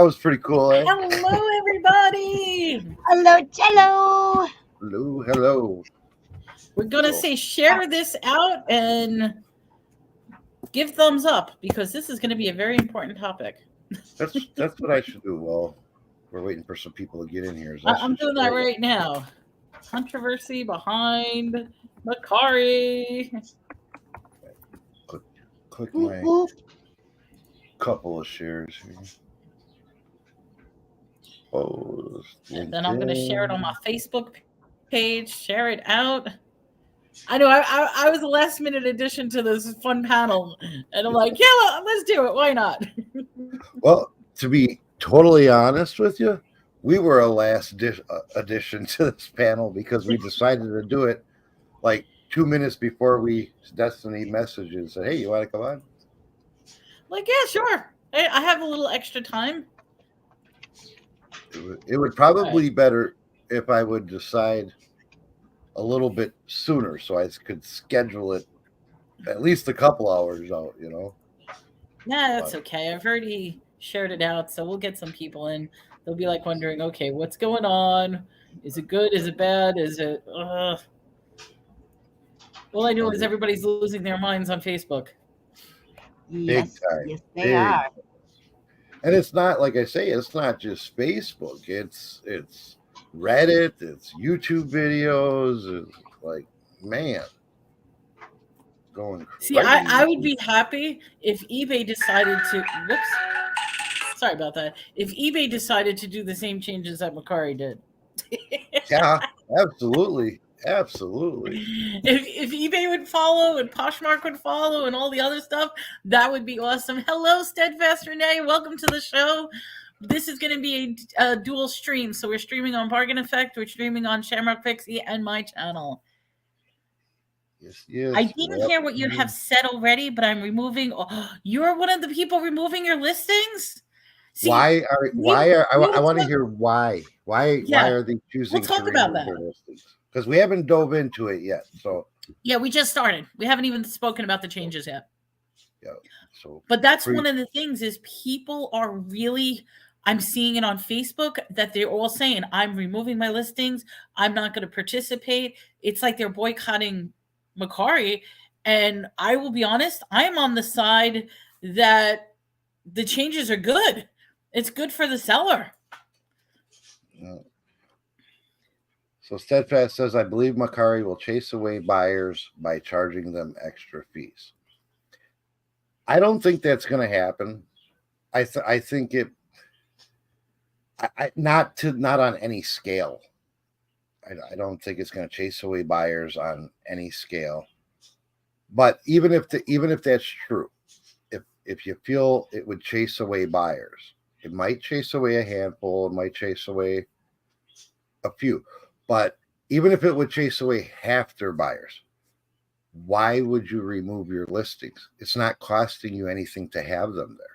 was pretty cool, eh? Hello, everybody. Hello, Jello. Hello. We're going to say share this out and give thumbs up because this is going to be a very important topic. That's what I should do. Well, we're waiting for some people to get in here. I'm doing that right now. Controversy behind Mercari. Click my couple of shares here. Oh, and then I'm going to share it on my Facebook page. Share it out. I know I was a last minute addition to this fun panel, and I'm like, yeah, let's do it. Why not? Well, to be totally honest with you, we were a last addition to this panel because we decided to do it like 2 minutes before Destiny messaged and said, "Hey, you want to come on?" Like, yeah, sure. I have a little extra time. It would probably be better if I would decide a little bit sooner so I could schedule it at least a couple hours out, you know? Yeah, that's okay. I've already shared it out, so we'll get some people in. They'll be like wondering, okay, what's going on? Is it good? Is it bad? Is it... All I know is everybody's losing their minds on Facebook. Yes, Big time. Yes, they are. And it's not, like I say, it's not just Facebook. It's Reddit. It's YouTube videos. It's like, man, going crazy. See, I would be happy if eBay decided to... Whoops. Sorry about that. If eBay decided to do the same changes that Mercari did. Yeah, absolutely. Absolutely. If eBay would follow and Poshmark would follow and all the other stuff, that would be awesome. Hello, Steadfast Renee. Welcome to the show. This is going to be a dual stream. So we're streaming on Bargain Effect. We're streaming on Shamrock Pixie and my channel. Yes. I didn't hear what you have said already, but I'm removing. Oh, you're one of the people removing your listings? See, I want to hear why. Why are they choosing we'll talk about that. Listings? Because we haven't dove into it yet. So yeah, we just started. We haven't even spoken about the changes yet. Yeah. So but that's one of the things is people are really, I'm seeing it on Facebook that they're all saying, I'm removing my listings. I'm not going to participate. It's like they're boycotting Mercari. And I will be honest, I am on the side that the changes are good. It's good for the seller. Yeah. So Steadfast says, I believe Mercari will chase away buyers by charging them extra fees. I don't think that's going to happen. I think it, not on any scale. I don't think it's going to chase away buyers on any scale. But even if that's true, if you feel it would chase away buyers, it might chase away a handful. It might chase away a few. But even if it would chase away half their buyers, why would you remove your listings? It's not costing you anything to have them there.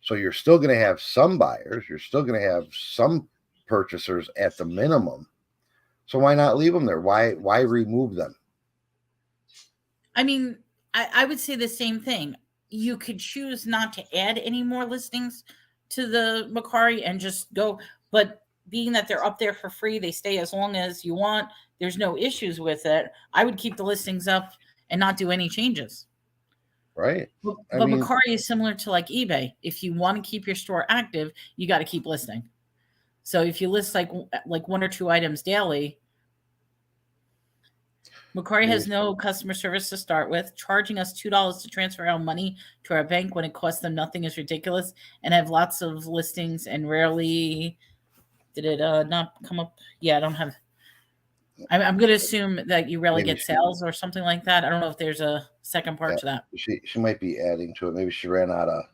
So you're still going to have some buyers. You're still going to have some purchasers at the minimum. So why not leave them there? Why remove them? I mean, I would say the same thing. You could choose not to add any more listings to the Mercari and just go. But being that they're up there for free, they stay as long as you want. There's no issues with it. I would keep the listings up and not do any changes. Right. But Mercari is similar to like eBay. If you want to keep your store active, you got to keep listing. So if you list like 1 or 2 items daily, Mercari has no customer service to start with. Charging us $2 to transfer our money to our bank when it costs them nothing is ridiculous. And have lots of listings and rarely did it not come up. Yeah, I don't have. I'm going to assume that you rarely get sales or something like that. I don't know if there's a second part to that. She might be adding to it. Maybe she ran out of.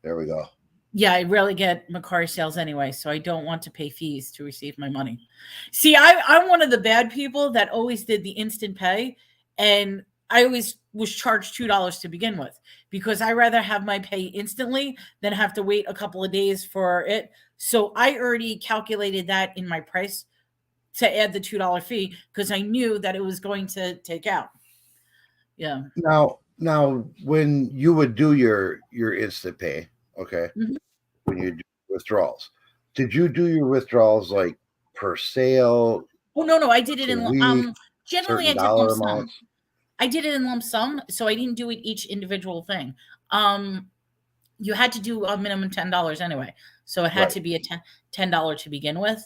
There we go. Yeah, I rarely get Mercari sales anyway, so I don't want to pay fees to receive my money. See, I'm one of the bad people that always did the instant pay, and I always was charged $2 to begin with because I rather have my pay instantly than have to wait a couple of days for it. So I already calculated that in my price to add the $2 fee because I knew that it was going to take out. Yeah. Now when you would do your instant pay, okay, when when you do withdrawals. Did you do your withdrawals like per sale, Oh no, I did it per in week, generally I certain did lump dollar sum. amounts? I did it in lump sum, so I didn't do it each individual thing. You had to do a minimum $10 anyway, so it had Right. to be a $10 to begin with.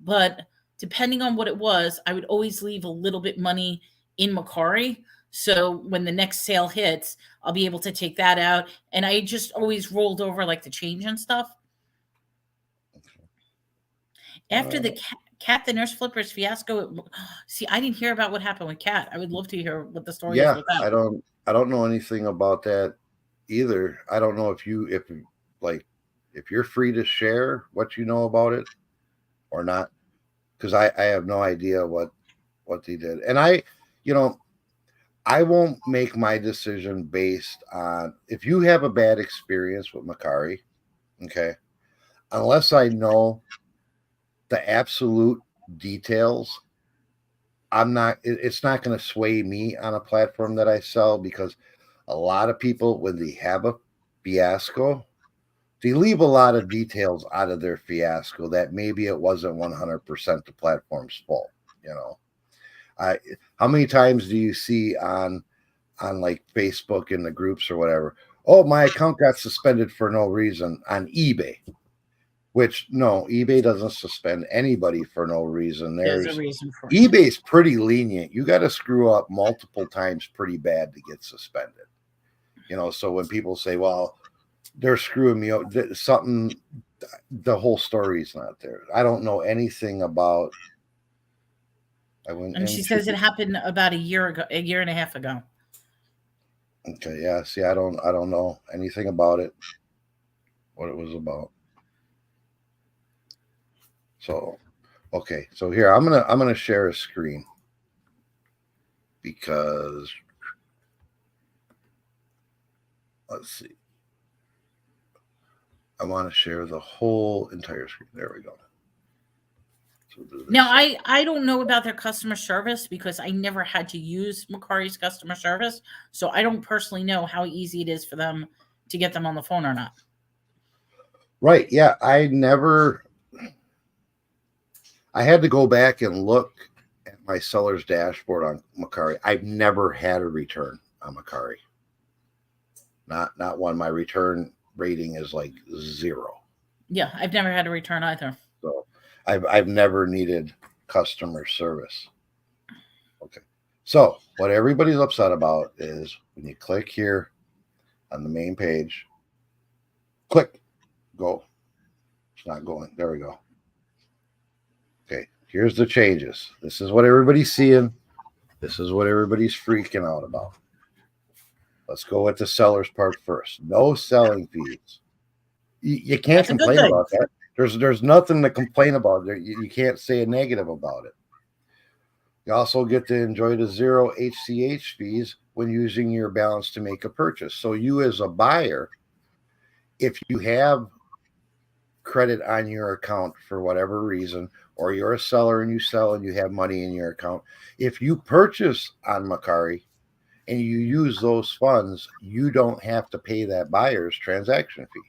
But depending on what it was, I would always leave a little bit money in Mercari. So when the next sale hits, I'll be able to take that out. And I just always rolled over like the change and stuff. After the Cat the Nurse Flippers fiasco, see, I didn't hear about what happened with Cat. I would love to hear what the story is with that. I don't know anything about that either. I don't know if you're free to share what you know about it or not, because I have no idea what they did. And I won't make my decision based on if you have a bad experience with Mercari, okay, unless I know the absolute details. It's not going to sway me on a platform that I sell, because a lot of people, when they have a fiasco, they leave a lot of details out of their fiasco that maybe it wasn't 100% the platform's fault. How many times do you see on like Facebook in the groups or whatever, oh, my account got suspended for no reason on eBay? Which, no, eBay doesn't suspend anybody for no reason. There's a reason for it. eBay's pretty lenient. You got to screw up multiple times pretty bad to get suspended. So when people say, well, they're screwing me up, the whole story's not there. I don't know anything about. And she says it happened about a year and a half ago. Okay, yeah. See, I don't know anything about it, what it was about. So, okay. So here I'm gonna share a screen, because let's see. I want to share the whole entire screen. There we go. So now, I don't know about their customer service, because I never had to use Mercari's customer service. So I don't personally know how easy it is for them to get them on the phone or not. Right. Yeah. I had to go back and look at my seller's dashboard on Mercari. I've never had a return on Mercari. Not one. My return rating is like 0. Yeah, I've never had a return either. So I've never needed customer service. Okay. So what everybody's upset about is when you click here on the main page, click, go. It's not going. There we go. Okay, here's the changes. This is what everybody's seeing. This is what everybody's freaking out about. Let's go with the seller's part first. No selling fees. You can't complain about that. There's nothing to complain about there. You can't say a negative about it. You also get to enjoy the 0 HCH fees when using your balance to make a purchase. So you as a buyer, if you have credit on your account for whatever reason, or you're a seller and you sell and you have money in your account, if you purchase on Mercari and you use those funds, you don't have to pay that buyer's transaction fee.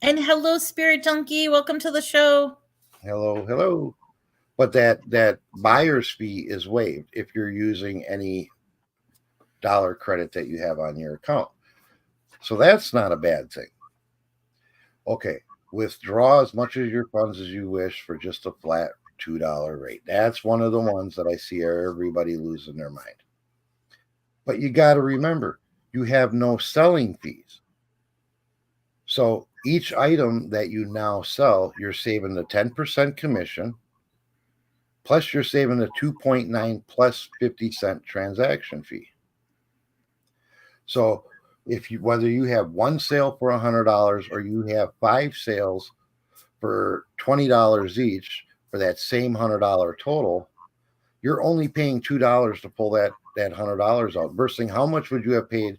And hello, Spirit Donkey. Welcome to the show. Hello. But that buyer's fee is waived if you're using any dollar credit that you have on your account. So that's not a bad thing. Okay. Withdraw as much of your funds as you wish for just a flat $2 rate. That's one of the ones that I see everybody losing their mind. But you got to remember, you have no selling fees. So each item that you now sell, you're saving the 10% commission, plus you're saving the 2.9 plus 50-cent transaction fee. So whether you have one sale for $100 or you have 5 sales for $20 each for that same $100 total, you're only paying $2 to pull that $100 out. Versus how much would you have paid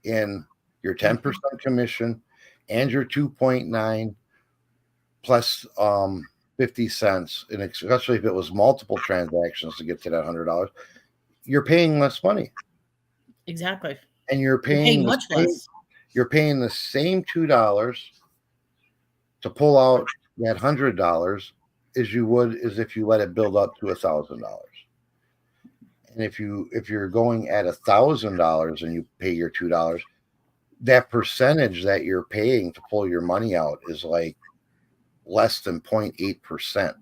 in your 10% commission and your 2.9 plus 50 cents, and especially if it was multiple transactions to get to that $100, you're paying less money. Exactly. And you're paying much less. You're paying the same $2 to pull out that $100 as you would as if you let it build up to $1,000. And if you're going at $1,000 and you pay your $2, that percentage that you're paying to pull your money out is like less than 0.8%.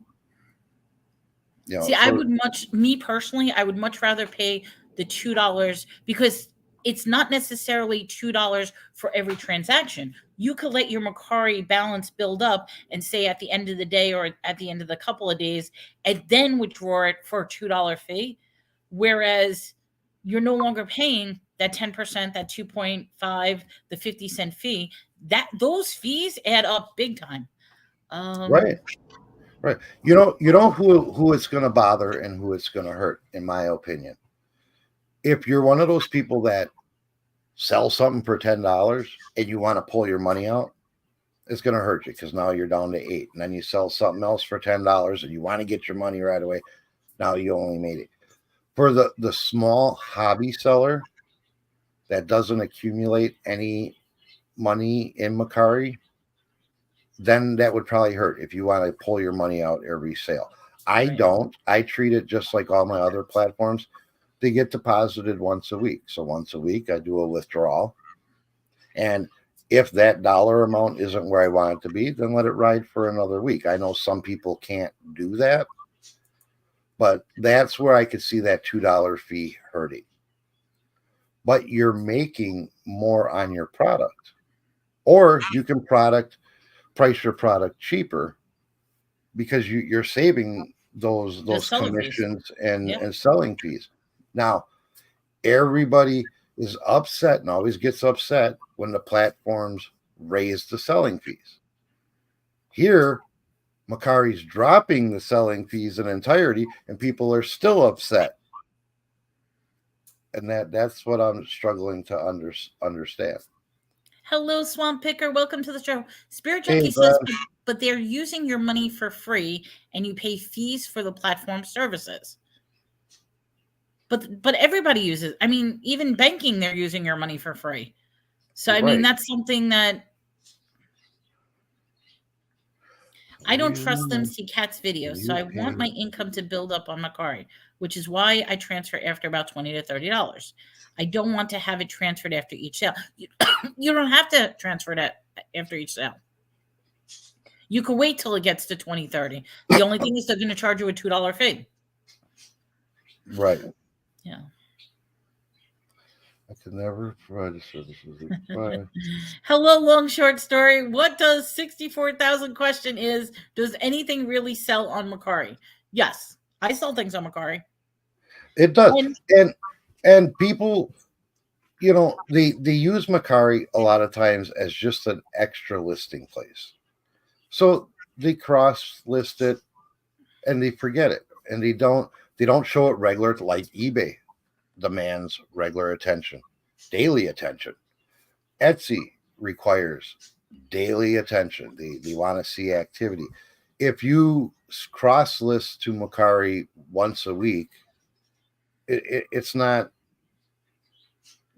See, I would me personally, I would much rather pay the $2 because it's not necessarily $2 for every transaction. You could let your Mercari balance build up and say at the end of the day or at the end of the couple of days, and then withdraw it for a $2 fee. Whereas you're no longer paying that 10%, that 2.5, the 50-cent fee. Those fees add up big time. Right. You know who it's going to bother and who it's going to hurt, in my opinion. If you're one of those people that sell something for $10 and you want to pull your money out, it's going to hurt you because now you're down to $8. And then you sell something else for $10 and you want to get your money right away. Now you only made it. For the small hobby seller that doesn't accumulate any money in Mercari, then that would probably hurt if you want to pull your money out every sale. I don't. I treat it just like all my other platforms. They get deposited once a week. So once a week, I do a withdrawal. And if that dollar amount isn't where I want it to be, then let it ride for another week. I know some people can't do that, but that's where I could see that $2 fee hurting. But you're making more on your product. Or you can price your product cheaper because you're saving those commissions and selling fees. Now, everybody is upset and always gets upset when the platforms raise the selling fees. Here, Mercari's dropping the selling fees in entirety, and people are still upset. And that's what I'm struggling to understand. Hello, Swamp Picker. Welcome to the show. Spirit Junkie says, but they're using your money for free, and you pay fees for the platform services. But everybody uses. I mean, even banking, they're using your money for free. So I mean, that's something that I don't trust them. See Cat's videos, so I want my income to build up on Mercari, which is why I transfer after about $20 to $30. I don't want to have it transferred after each sale. You don't have to transfer that after each sale. You can wait till it gets to 20, 30. The only thing is they're going to charge you a $2 fee. Right. Yeah. I can never provide the services. Hello, long short story. What does 64,000 question is? Does anything really sell on Mercari? Yes, I sell things on Mercari. It does, and people, they use Mercari a lot of times as just an extra listing place. So they cross list it, and they forget it, and they don't show it regular, like eBay demands regular attention, daily attention. Etsy requires daily attention. They want to see activity. If you cross list to Mercari once a week, it's not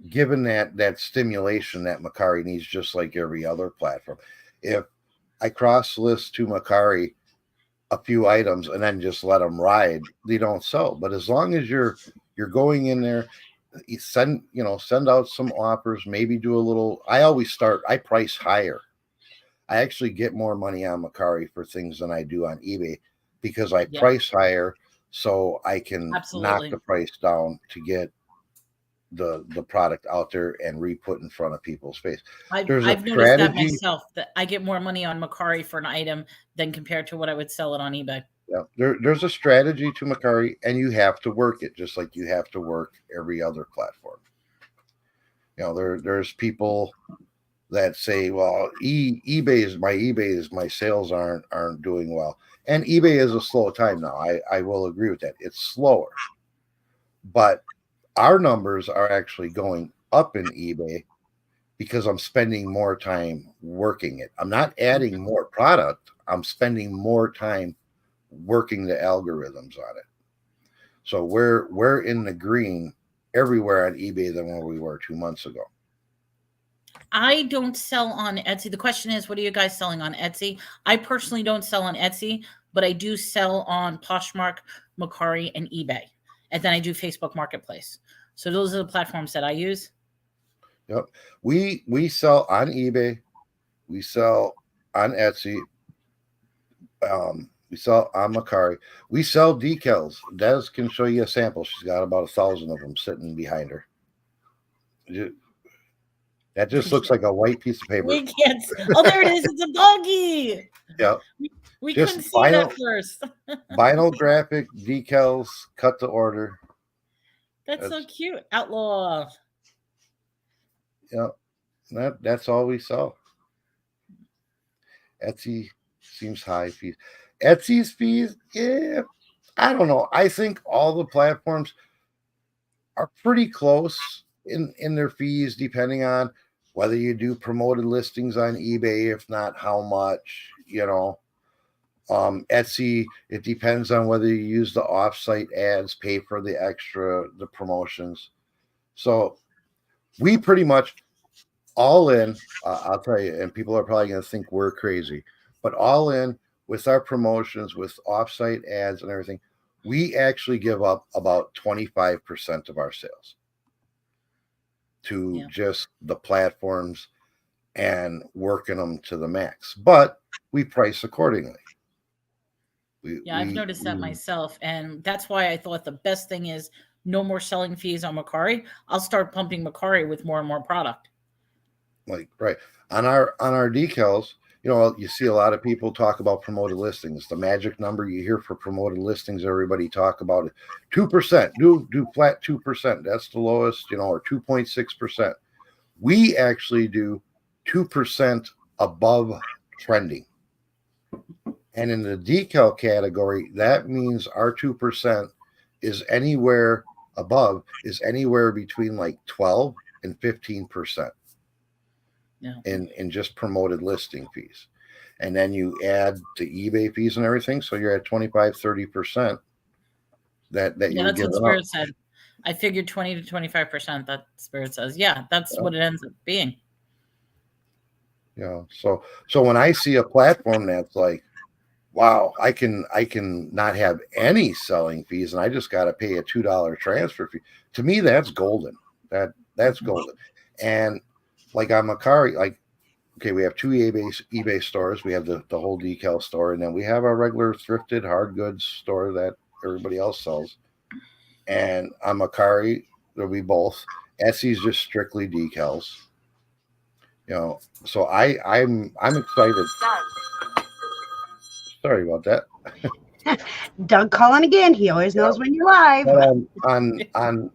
given that stimulation that Mercari needs, just like every other platform. If I cross list to Mercari a few items and then just let them ride, they don't sell. But as long as you're going in there, you send out some offers, maybe do a little. I price higher. I actually get more money on Mercari for things than I do on eBay because I price higher, so I can knock the price down to get the product out there and re-put in front of people's face. I've noticed that myself, that I get more money on Mercari for an item than compared to what I would sell it on eBay. Yeah, there's a strategy to Mercari, and you have to work it just like you have to work every other platform. There's people that say, well, eBay my sales aren't doing well. And eBay is a slow time now. I will agree with that. It's slower. But our numbers are actually going up in eBay because I'm spending more time working it. I'm not adding more product. I'm spending more time working the algorithms on it. So we're in the green everywhere on eBay than where we were 2 months ago. I don't sell on Etsy. The question is, what are you guys selling on Etsy? I personally don't sell on Etsy, but I do sell on Poshmark, Mercari, and eBay. And then I do Facebook Marketplace. So those are the platforms that I use. Yep. We sell on eBay. We sell on Etsy. We sell on Mercari. We sell decals. Des can show you a sample. She's got about 1,000 of them sitting behind her. That just looks like a white piece of paper. We can't. Oh, there it is. It's a doggy. Yeah. We Just couldn't see it at first. Vinyl graphic decals, cut to order. That's so cute. Outlaw. Yeah. That's all we sell. Etsy seems high fees. Etsy's fees, yeah. I don't know. I think all the platforms are pretty close in their fees, depending on whether you do promoted listings on eBay, if not how much, Etsy, it depends on whether you use the offsite ads, pay for the promotions. So we pretty much all in, I'll tell you, and people are probably going to think we're crazy, but all in with our promotions, with offsite ads and everything, we actually give up about 25% of our sales to just the platforms and working them to the max. But we price accordingly. I've noticed that myself. And that's why I thought the best thing is no more selling fees on Mercari. I'll start pumping Mercari with more and more product. Right. On our decals, you see a lot of people talk about promoted listings. The magic number you hear for promoted listings, everybody talk about it. 2%. Do flat 2%. That's the lowest, or 2.6%. We actually do 2% above trending. And in the decal category, that means our 2% is anywhere between like 12 and 15%. In just promoted listing fees. And then you add the eBay fees and everything, so you're at 25-30% that you're that's giving what Spirit up. said. I figured 20 to 25%. That Spirit says. Yeah, that's what it ends up being. So when I see a platform that's like, wow, I can not have any selling fees and I just got to pay a $2 transfer fee. To me, that's golden. That's golden. And like on Mercari, we have two eBay stores. We have the whole decal store, and then we have our regular thrifted hard goods store that everybody else sells. And on Mercari, there'll be both. Etsy's just strictly decals. So I'm excited. Sorry about that. Doug calling again. He always knows when you're live. On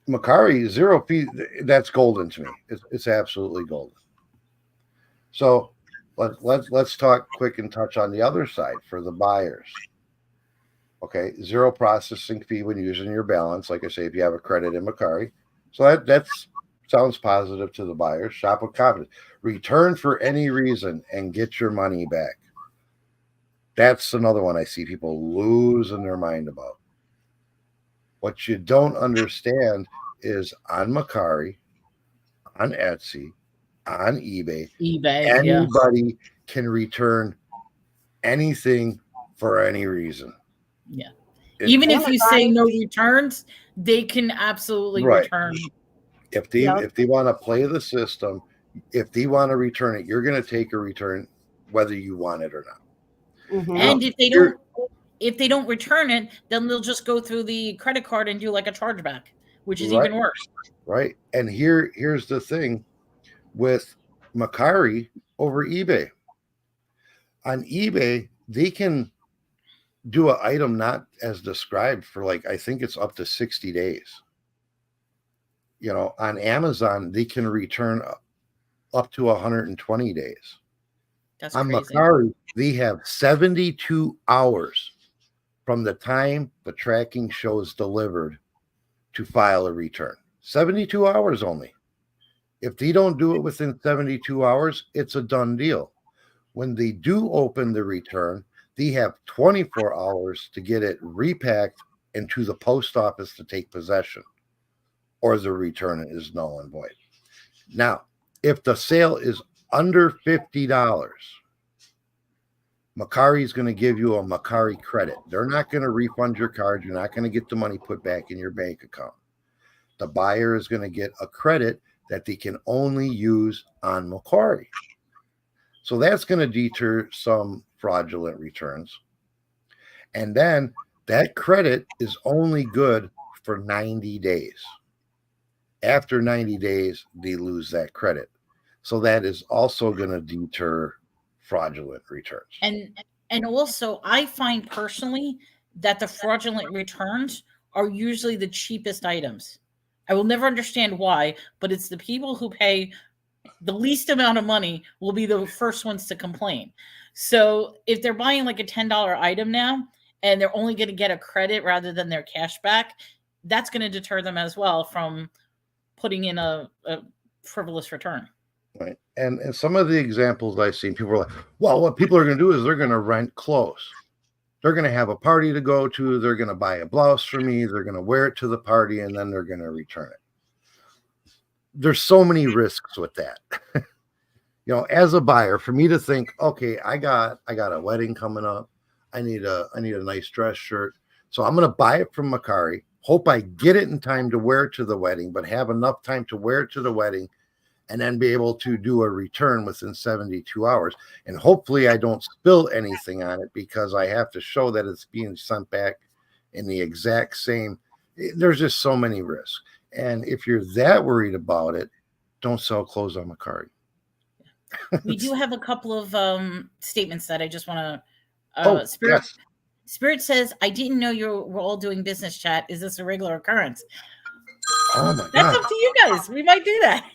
Mercari, 0 fee, that's golden to me. It's absolutely golden. So let's talk quick and touch on the other side for the buyers. Okay, 0 processing fee when using your balance. Like I say, if you have a credit in Mercari, so that sounds positive to the buyers. Shop with confidence. Return for any reason and get your money back. That's another one I see people losing their mind about. What you don't understand is on Mercari, on Etsy, on eBay, anybody can return anything for any reason. Yeah. Even if you say no returns, they can absolutely return. If they want to play the system, if they want to return it, you're going to take a return whether you want it or not. Mm-hmm. And if they don't return it, then they'll just go through the credit card and do like a chargeback, which is even worse. Right. And here's the thing with Mercari over eBay. On eBay, they can do an item not as described for I think it's up to 60 days. On Amazon, they can return up to 120 days. That's on crazy. Mercari, they have 72 hours from the time the tracking shows delivered to file a return. 72 hours only. If they don't do it within 72 hours, it's a done deal. When they do open the return, they have 24 hours to get it repacked and to the post office to take possession, or the return is null and void. Now, If the sale is under $50, Mercari is going to give you a Mercari credit. They're not going to refund your card. You're not going to get the money put back in your bank account. The buyer is going to get a credit that they can only use on Mercari. So that's going to deter some fraudulent returns. And then that credit is only good for 90 days. After 90 days, they lose that credit. So that is also going to deter fraudulent returns. And also, I find personally that the fraudulent returns are usually the cheapest items. I will never understand why, but it's the people who pay the least amount of money will be the first ones to complain. So if they're buying like a $10 item now and they're only going to get a credit rather than their cash back, that's going to deter them as well from putting in a frivolous return. Right. And some of the examples I've seen, people are like, well, what people are going to do is they're going to rent clothes. They're going to have a party to go to. They're going to buy a blouse for me. They're going to wear it to the party, and then they're going to return it. There's so many risks with that. You know, as a buyer, for me to think, okay, I got a wedding coming up. I need a nice dress shirt. So I'm going to buy it from Mercari. Hope I get it in time to wear it to the wedding, but have enough time to wear it to the wedding and then be able to do a return within 72 hours. And hopefully I don't spill anything on it because I have to show that it's being sent back in the exact same. There's just so many risks. And if you're that worried about it, don't sell clothes on Mercari. We do have a couple of statements that I just want to. Spirit, yes. Spirit says, I didn't know you were all doing business chat. Is this a regular occurrence? Oh my God. That's up to you guys. We might do that.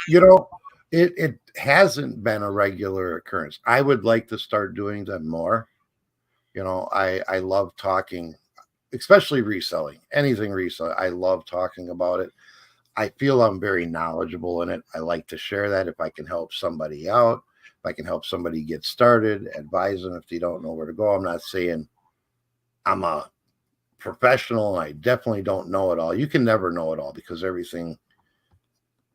You know, it hasn't been a regular occurrence. I would like to start doing them more. You know, I love talking, especially reselling, anything resell. I love talking about it. I feel I'm very knowledgeable in it. I like to share that if I can help somebody out, if I can help somebody get started, advise them if they don't know where to go. I'm not saying I'm a professional and I definitely don't know it all. You can never know it all because everything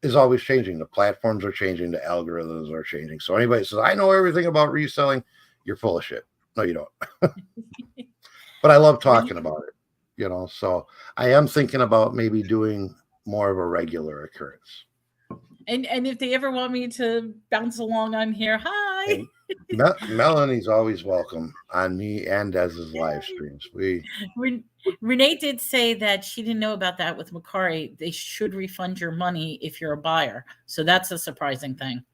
is always changing. The platforms are changing. The algorithms are changing. So anybody says, I know everything about reselling, you're full of shit. No, you don't. But I love talking about it, you know, so I am thinking about maybe doing more of a regular occurrence. And if they ever want me to bounce along on here, hi. Melanie's always welcome on me and Dez's live streams. Renee did say that she didn't know about that with Mercari. They should refund your money if you're a buyer. So that's a surprising thing.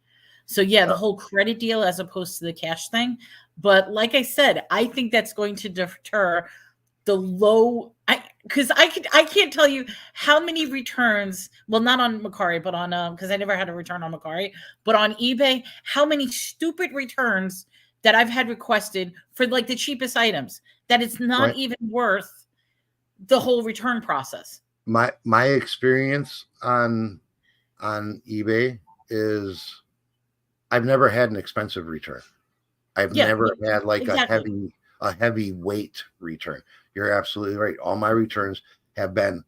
So yeah, the whole credit deal as opposed to the cash thing. But like I said, I think that's going to deter the low. Because I can't tell you how many returns. Well, not on Mercari, but on because I never had a return on Mercari, but on eBay, how many stupid returns that I've had requested for like the cheapest items that it's not even worth the whole return process. My experience on eBay is I've never had an expensive return. I've never had like a heavy weight return. You're absolutely right. All my returns have been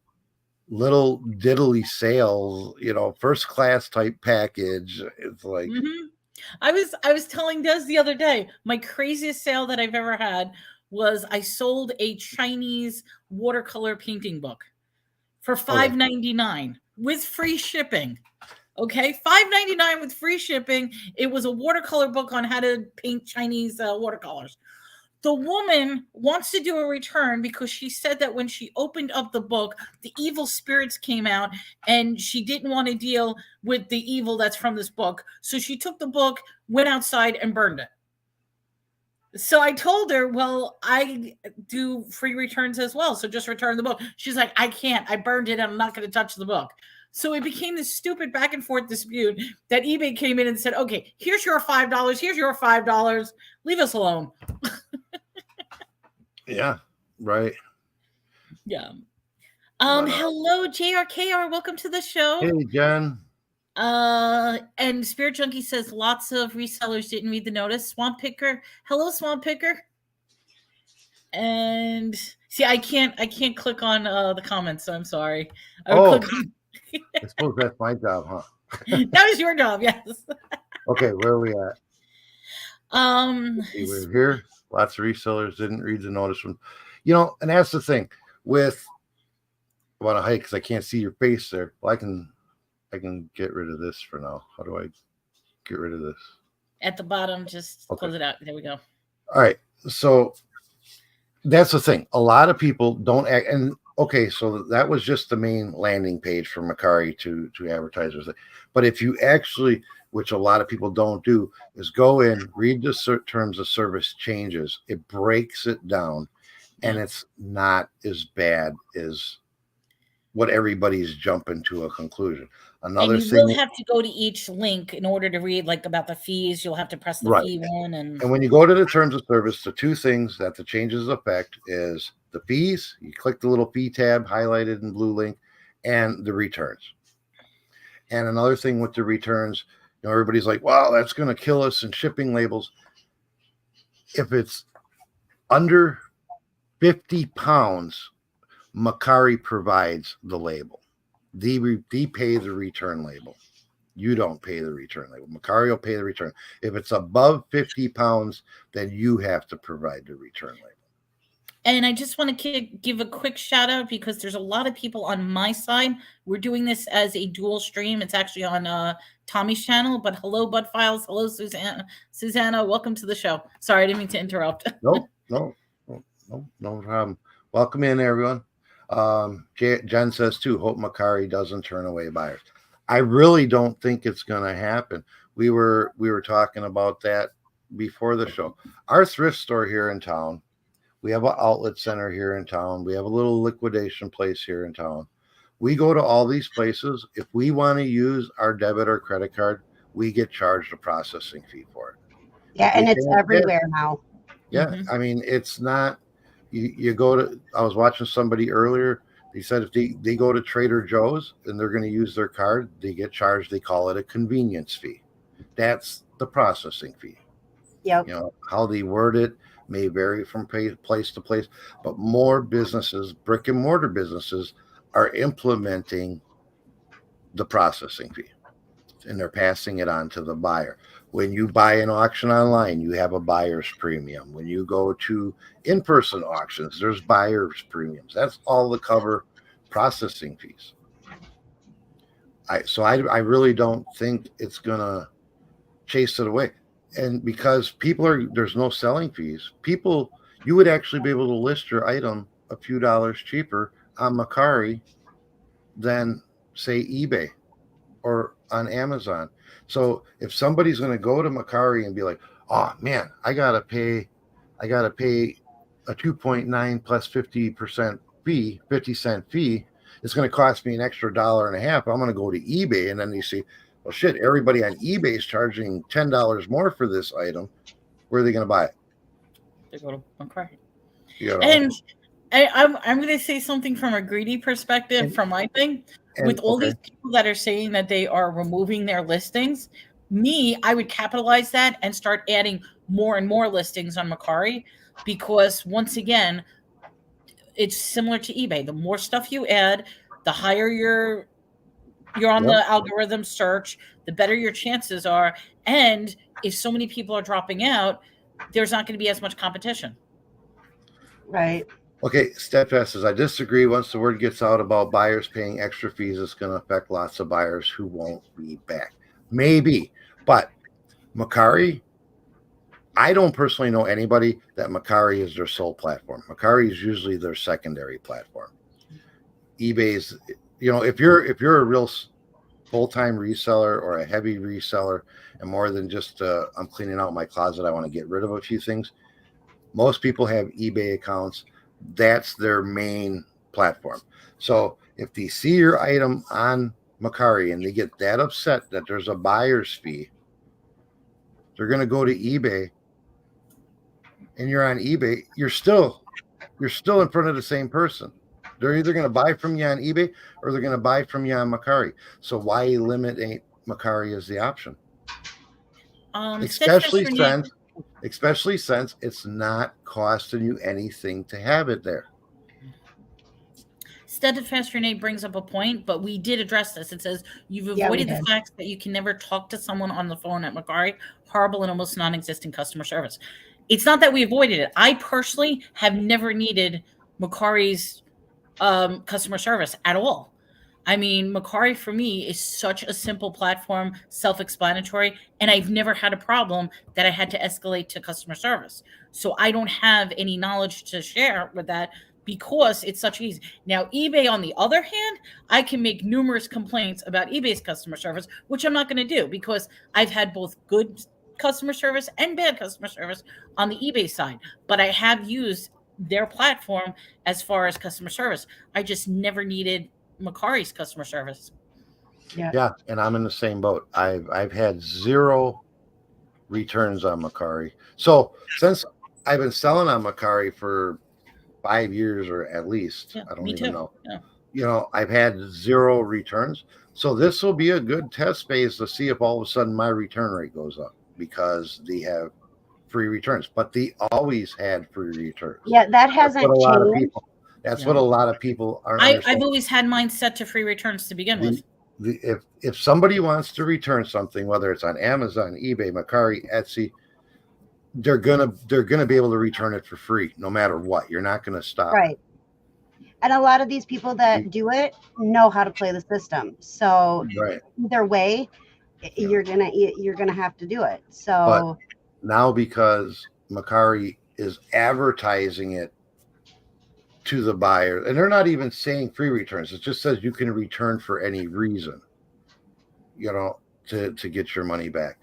little diddly sales, you know, first class type package. It's like I was telling Des the other day, my craziest sale that I've ever had was I sold a Chinese watercolor painting book for $5.99 with free shipping. Okay, $5.99 with free shipping. It was a watercolor book on how to paint Chinese watercolors. The woman wants to do a return because she said that when she opened up the book, the evil spirits came out and she didn't want to deal with the evil that's from this book. So she took the book, went outside and burned it. So I told her, well, I do free returns as well. So just return the book. She's like, I can't. I burned it and I'm not going to touch the book. So it became this stupid back and forth dispute that eBay came in and said, okay, here's your $5. Here's your $5. Leave us alone. Yeah, right. Yeah. Hello, JRKR. Welcome to the show. Hey, Jen. And Spirit Junkie says lots of resellers didn't read the notice. Swamp Picker. Hello, Swamp Picker. And see, I can't click on the comments, so I'm sorry. I would click I suppose that's my job, huh? That was your job, yes. Okay, where are we at? Um, See, we're here. Lots of resellers didn't read the notice one. You know, and that's the thing with I want to hike because I can't see your face there. Well, I can get rid of this for now. How do I get rid of this? at the bottom, just Okay. close it out. There we go. All right. So that's the thing. A lot of people don't act. And okay, so that was just the main landing page for Mercari to advertisers. But if you actually, which a lot of people don't do, is go in, read the terms of service changes. It breaks it down, and it's not as bad as what everybody's jumping to a conclusion. Another And you thing, will have to go to each link in order to read like about the fees. You'll have to press the right. fee one. And when you go to the terms of service, the two things that the changes affect is the fees. You click the little fee tab highlighted in blue link, and the returns. And another thing with the returns, you know, everybody's like, "Wow, that's going to kill us in shipping labels." If it's under 50 pounds, Mercari provides the label. They pay the return label. You don't pay the return label. Mercari will pay the return. If it's above 50 pounds, then you have to provide the return label. And I just want to give a quick shout out because there's a lot of people on my side. We're doing this as a dual stream. It's actually on Tommy's channel. But hello, Bud Files. Hello, Susanna. Welcome to the show. Sorry, I didn't mean to interrupt. No problem. Welcome in, everyone. Jen says too, hope Mercari doesn't turn away buyers. I really don't think it's going to happen. We were talking about that before the show. Our thrift store here in town, we have an outlet center here in town. We have a little liquidation place here in town. We go to all these places. If we want to use our debit or credit card, we get charged a processing fee for it. Yeah, and it's everywhere now. Yeah, Mhm. I mean, it's not. You go to. I was watching somebody earlier. They said if they go to Trader Joe's and they're going to use their card, they get charged. They call it a convenience fee. That's the processing fee. Yep. You know, how they word it may vary from place to place, but more businesses, brick and mortar businesses, are implementing the processing fee, and they're passing it on to the buyer. When you buy an auction online, you have a buyer's premium. When you go to in-person auctions, there's buyer's premiums. That's all to cover processing fees. I really don't think it's gonna chase it away. And because there's no selling fees, you would actually be able to list your item a few dollars cheaper on Mercari than say eBay or on Amazon. So if somebody's going to go to Mercari and be like, "Oh man, I gotta pay a 2.9 plus 50% fee, 50-cent fee. It's going to cost me an extra $1.50. I'm going to go to eBay," and then you see, well, shit, everybody on eBay is charging $10 more for this item. Where are they going to buy it? They go to Mercari. You know? And I'm going to say something from a greedy perspective from my thing. With all these people that are saying that they are removing their listings, I would capitalize that and start adding more and more listings on Mercari, because once again, it's similar to eBay. The more stuff you add, the higher you're on the algorithm search, the better your chances are. And if so many people are dropping out, there's not going to be as much competition. Right. Okay, Steadfast says, I disagree. Once the word gets out about buyers paying extra fees, it's going to affect lots of buyers who won't be back. Maybe. But Mercari, I don't personally know anybody that Mercari is their sole platform. Mercari is usually their secondary platform. eBay's, if you're a real full-time reseller or a heavy reseller and more than just I'm cleaning out my closet, I want to get rid of a few things. Most people have eBay accounts. That's their main platform. So if they see your item on Mercari and they get that upset that there's a buyer's fee, they're going to go to eBay, and you're on eBay. You're still in front of the same person. They're either going to buy from you on eBay or they're going to buy from you on Mercari. So why eliminate Mercari as the option? Especially since it's not costing you anything to have it there. Steadfast Renee brings up a point, but we did address this. It says you've Yeah, we avoided the did. fact that you can never talk to someone on the phone at Mercari. Horrible and almost non-existent customer service. It's not that we avoided it. I personally have never needed Mercari's customer service at all. I mean, Mercari for me is such a simple platform, self-explanatory, and I've never had a problem that I had to escalate to customer service. So I don't have any knowledge to share with that because it's such easy. Now, eBay, on the other hand, I can make numerous complaints about eBay's customer service, which I'm not going to do because I've had both good customer service and bad customer service on the eBay side. But I have used their platform as far as customer service. I just never needed Mercari's customer service. Yeah, and I'm in the same boat. I've had 0 returns on Mercari. So since I've been selling on Mercari for 5 years or at least, Yeah, I don't me even too. know. Yeah. You know, I've had 0 returns. So this will be a good test phase to see if all of a sudden my return rate goes up because they have free returns. But they always had free returns. Yeah, that That's hasn't what a lot of changed. people. That's what a lot of people are. I've always had mine set to free returns to begin with. If somebody wants to return something, whether it's on Amazon, eBay, Mercari, Etsy, they're gonna be able to return it for free no matter what. You're not gonna stop. Right. And a lot of these people that do it know how to play the system. So Right. either way, you're gonna have to do it. So But now because Mercari is advertising it to the buyer, and they're not even saying free returns. It just says you can return for any reason, you know, to get your money back.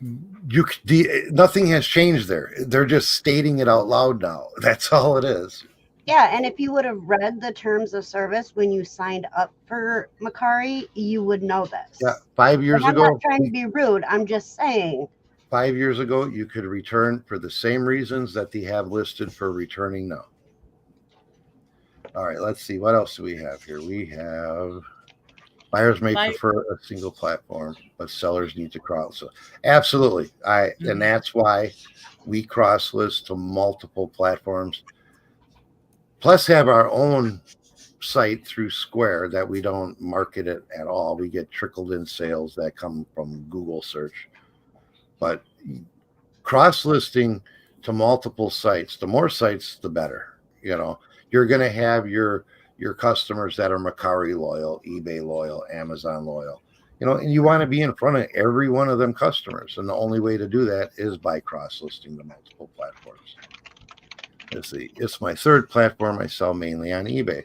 Nothing has changed there. They're just stating it out loud now. That's all it is. yeah, and if you would have read the terms of service when you signed up for Mercari, you would know this. Yeah, 5 years And I'm ago. not trying to be rude. I'm just saying. 5 years ago, you could return for the same reasons that they have listed for returning now. All right, let's see. What else do we have here? We have buyers may prefer a single platform, but sellers need to cross. So absolutely. And that's why we cross list to multiple platforms. Plus have our own site through Square that we don't market it at all. We get trickled in sales that come from Google search. But cross-listing to multiple sites, the more sites, the better. You know, you're going to have your customers that are Mercari loyal, eBay loyal, Amazon loyal. You know, and you want to be in front of every one of them customers. And the only way to do that is by cross-listing to multiple platforms. Let's see. It's my 3rd platform. I sell mainly on eBay,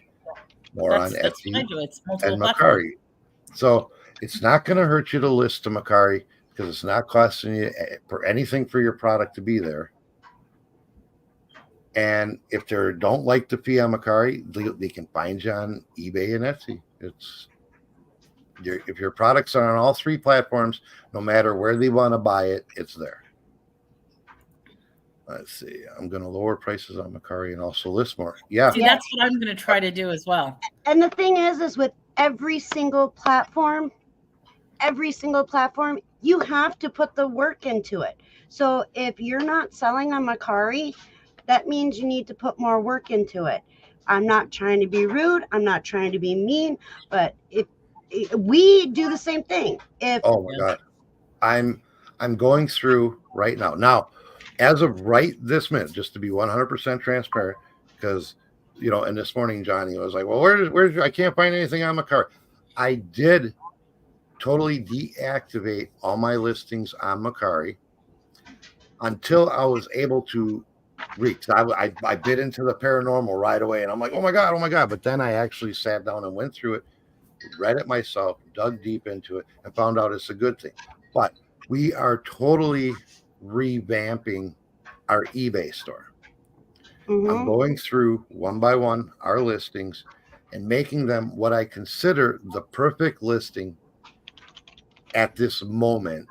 more on Etsy and Mercari. So it's not going to hurt you to list to Mercari, because it's not costing you for anything for your product to be there. And if they don't like the fee on Mercari, they can find you on eBay and Etsy. If your products are on all 3 platforms, no matter where they want to buy it, it's there. Let's see. I'm going to lower prices on Mercari and also list more. Yeah. See, that's what I'm going to try to do as well. And the thing is with every single platform, you have to put the work into it. So if you're not selling on Mercari, that means you need to put more work into it. I'm not trying to be rude. I'm not trying to be mean, but if we do the same thing. Oh my God. I'm going through right now. Now, as of right this minute, just to be 100% transparent, because, you know, and this morning, Johnny was like, well, where I can't find anything on Mercari. I did totally deactivate all my listings on Mercari until I was able to reach. I bit into the paranormal right away, and I'm like, oh my God. But then I actually sat down and went through it, read it myself, dug deep into it, and found out it's a good thing. But we are totally revamping our eBay store. I'm going through one by one our listings and making them what I consider the perfect listing at this moment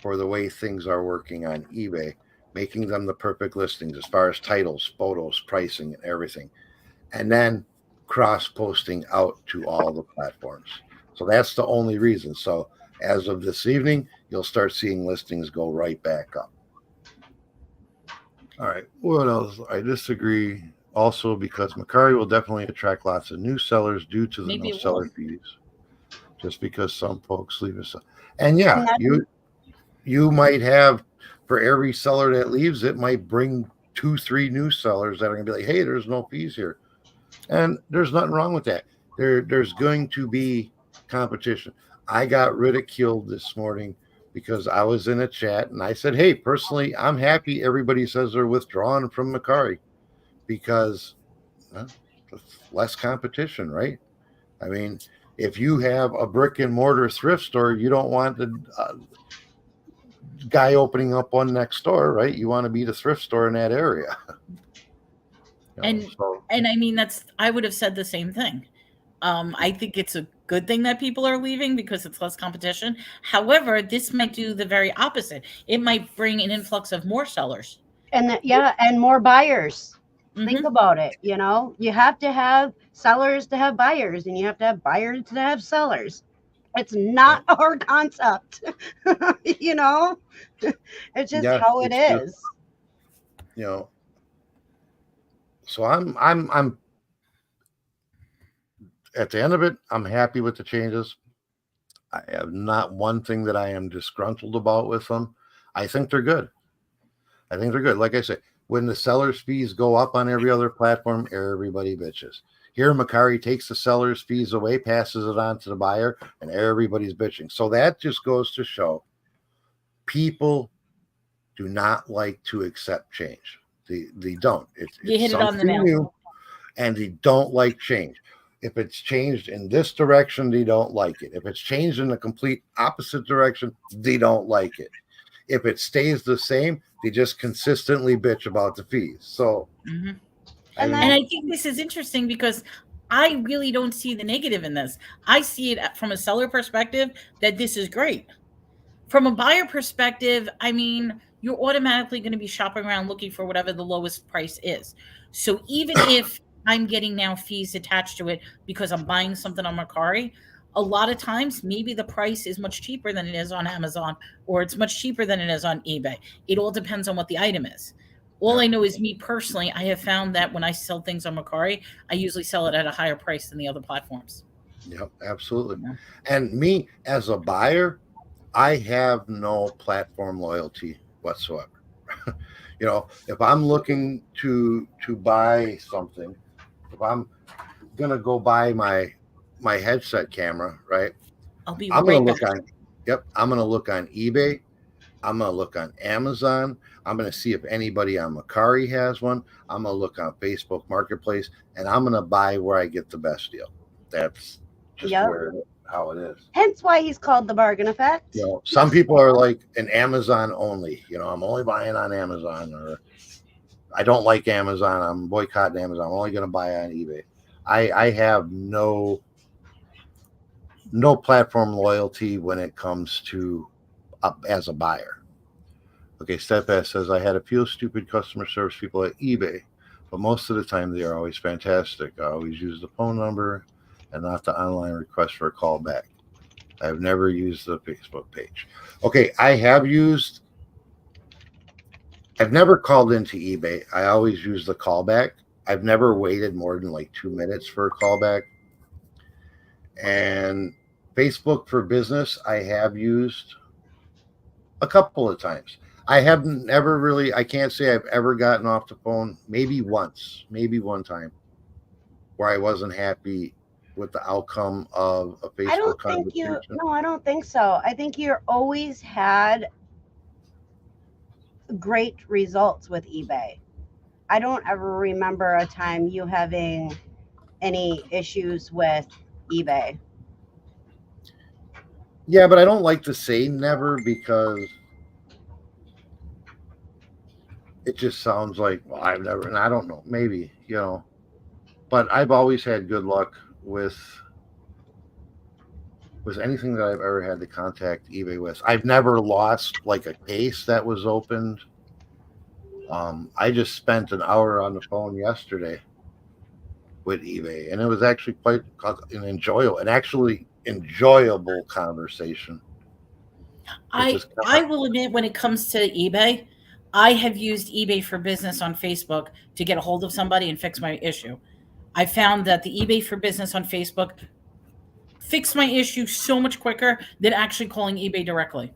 for the way things are working on eBay, making them the perfect listings as far as titles, photos, pricing, and everything. And then cross-posting out to all the platforms. So that's the only reason. So as of this evening, you'll start seeing listings go right back up. All right. What else? I disagree also because Mercari will definitely attract lots of new sellers due to the Maybe no it seller will. fees. Just because some folks leave us, and yeah, And that, you might have, for every seller that leaves, it might bring 2-3 new sellers that are going to be like, hey, there's no fees here, and there's nothing wrong with that. There's going to be competition. I got ridiculed this morning because I was in a chat and I said, hey, personally, I'm happy everybody says they're withdrawing from Mercari because well, less competition, right? I mean, if you have a brick and mortar thrift store, you don't want the guy opening up one next door, right? You want to be the thrift store in that area. And So and I mean I would have said the same thing. I think it's a good thing that people are leaving because it's less competition. However, this might do the very opposite. It might bring an influx of more sellers. and more buyers. Think Hmm. about it. You have to have sellers to have buyers, and you have to have buyers to have sellers. It's not a hard concept. you know, it's just yeah, how it it's just, is. you know, so I'm at the end of it, I'm happy with the changes. I have not one thing that I am disgruntled about with them. I think they're good. I think they're good. Like I said, when the seller's fees go up on every other platform, everybody bitches. Here, Mercari takes the seller's fees away, passes it on to the buyer, and everybody's bitching. So that just goes to show people do not like to accept change. They don't. You It's hit it on the something nail. new, and they don't like change. If it's changed in this direction, they don't like it. If it's changed in the complete opposite direction, they don't like it. If it stays the same, they just consistently bitch about the fees. So, Hmm. I And And then I mean, think this is interesting because I really don't see the negative in this. I see it from a seller perspective that this is great. From a buyer perspective, I mean, you're automatically going to be shopping around looking for whatever the lowest price is. So even if I'm getting now fees attached to it because I'm buying something on Mercari, a lot of times maybe the price is much cheaper than it is on Amazon or it's much cheaper than it is on eBay. It all depends on what the item is. All yeah, I know is me personally, I have found that when I sell things on Mercari, I usually sell it at a higher price than the other platforms. yeah, absolutely. Yeah. And me as a buyer, I have no platform loyalty whatsoever. If I'm looking to buy something, if I'm gonna go buy my headset camera, right? I'll be I'm gonna right back. look on, yep, I'm gonna look on eBay. I'm gonna look on Amazon. I'm gonna see if anybody on Mercari has one. I'm gonna look on Facebook Marketplace, and I'm gonna buy where I get the best deal. That's just yep. how it is. Hence why he's called the bargain effect. Some people are like an Amazon only. I'm only buying on Amazon, or I don't like Amazon. I'm boycotting Amazon. I'm only gonna buy on eBay. I have no platform loyalty when it comes to as a buyer. Okay, Steadfast says I had a few stupid customer service people at eBay, but most of the time they are always fantastic. I always use the phone number and not the online request for a call back. I've never used the Facebook page. Okay, I've never called into eBay. I always use the callback. I've never waited more than like 2 minutes for a callback. And Facebook for Business, I have used a couple of times. I haven't ever really, I can't say I've ever gotten off the phone, maybe once, maybe one time, where I wasn't happy with the outcome of a I Facebook don't think you, conversation. no, I don't think so. I think you're always had great results with eBay. I don't ever remember a time you having any issues with eBay. Yeah, but I don't like to say never because it just sounds like, well, I've never, and I don't know, maybe, but I've always had good luck with anything that I've ever had to contact eBay with. I've never lost like a case that was opened. I just spent an hour on the phone yesterday with eBay, and it was actually quite an actually enjoyable conversation. I will admit when it comes to eBay, I have used eBay for Business on Facebook to get a hold of somebody and fix my issue. I found that the eBay for Business on Facebook fixed my issue so much quicker than actually calling eBay directly.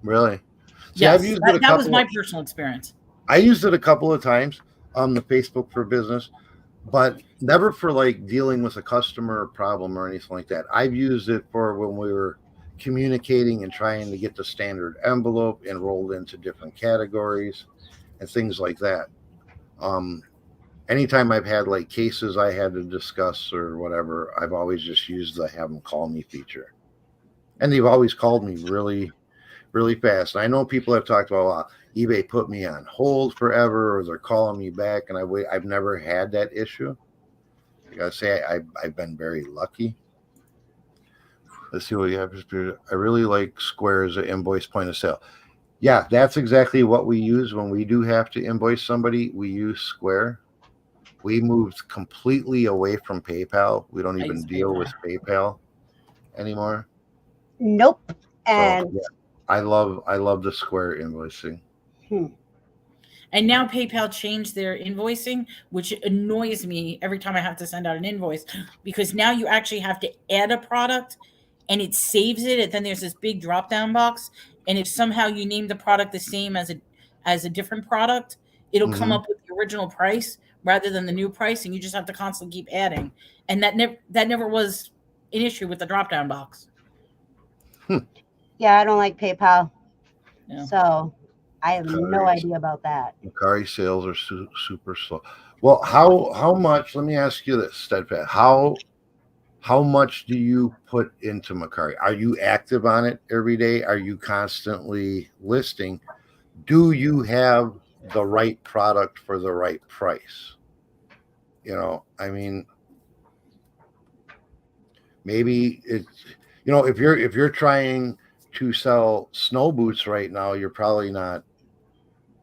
Really? See, I've Yes, used it a that was couple. my personal experience. I used it a couple of times on the Facebook for Business, but never for like dealing with a customer problem or anything like that. I've used it for when we were communicating and trying to get the standard envelope enrolled into different categories and things like that. Anytime I've had like cases I had to discuss or whatever, I've always just used the have them call me feature. And they've always called me really, really fast. I know people have talked about eBay put me on hold forever or they're calling me back, and I've never had that issue. I gotta say I've been very lucky. Let's see what you have. I really like Square as an invoice point of sale. Yeah, that's exactly what we use when we do have to invoice somebody. We use Square. We moved completely away from PayPal. We don't I even use deal with PayPal anymore. Nope. So And yeah, I love the Square invoicing. And now PayPal changed their invoicing, which annoys me every time I have to send out an invoice, because now you actually have to add a product and it saves it. And then there's this big drop down box. And if somehow you name the product the same as a different product, it'll come Mhm. up with the original price rather than the new price. And you just have to constantly keep adding. And that never was an issue with the drop down box. yeah, I don't like PayPal. Yeah. So I have no Mercari, idea about that. Mercari sales are super slow. Well, how much? Let me ask you this, Steadfast. How much do you put into Mercari? Are you active on it every day? Are you constantly listing? Do you have the right product for the right price? I mean, maybe it's if you're trying to sell snow boots right now, you're probably not.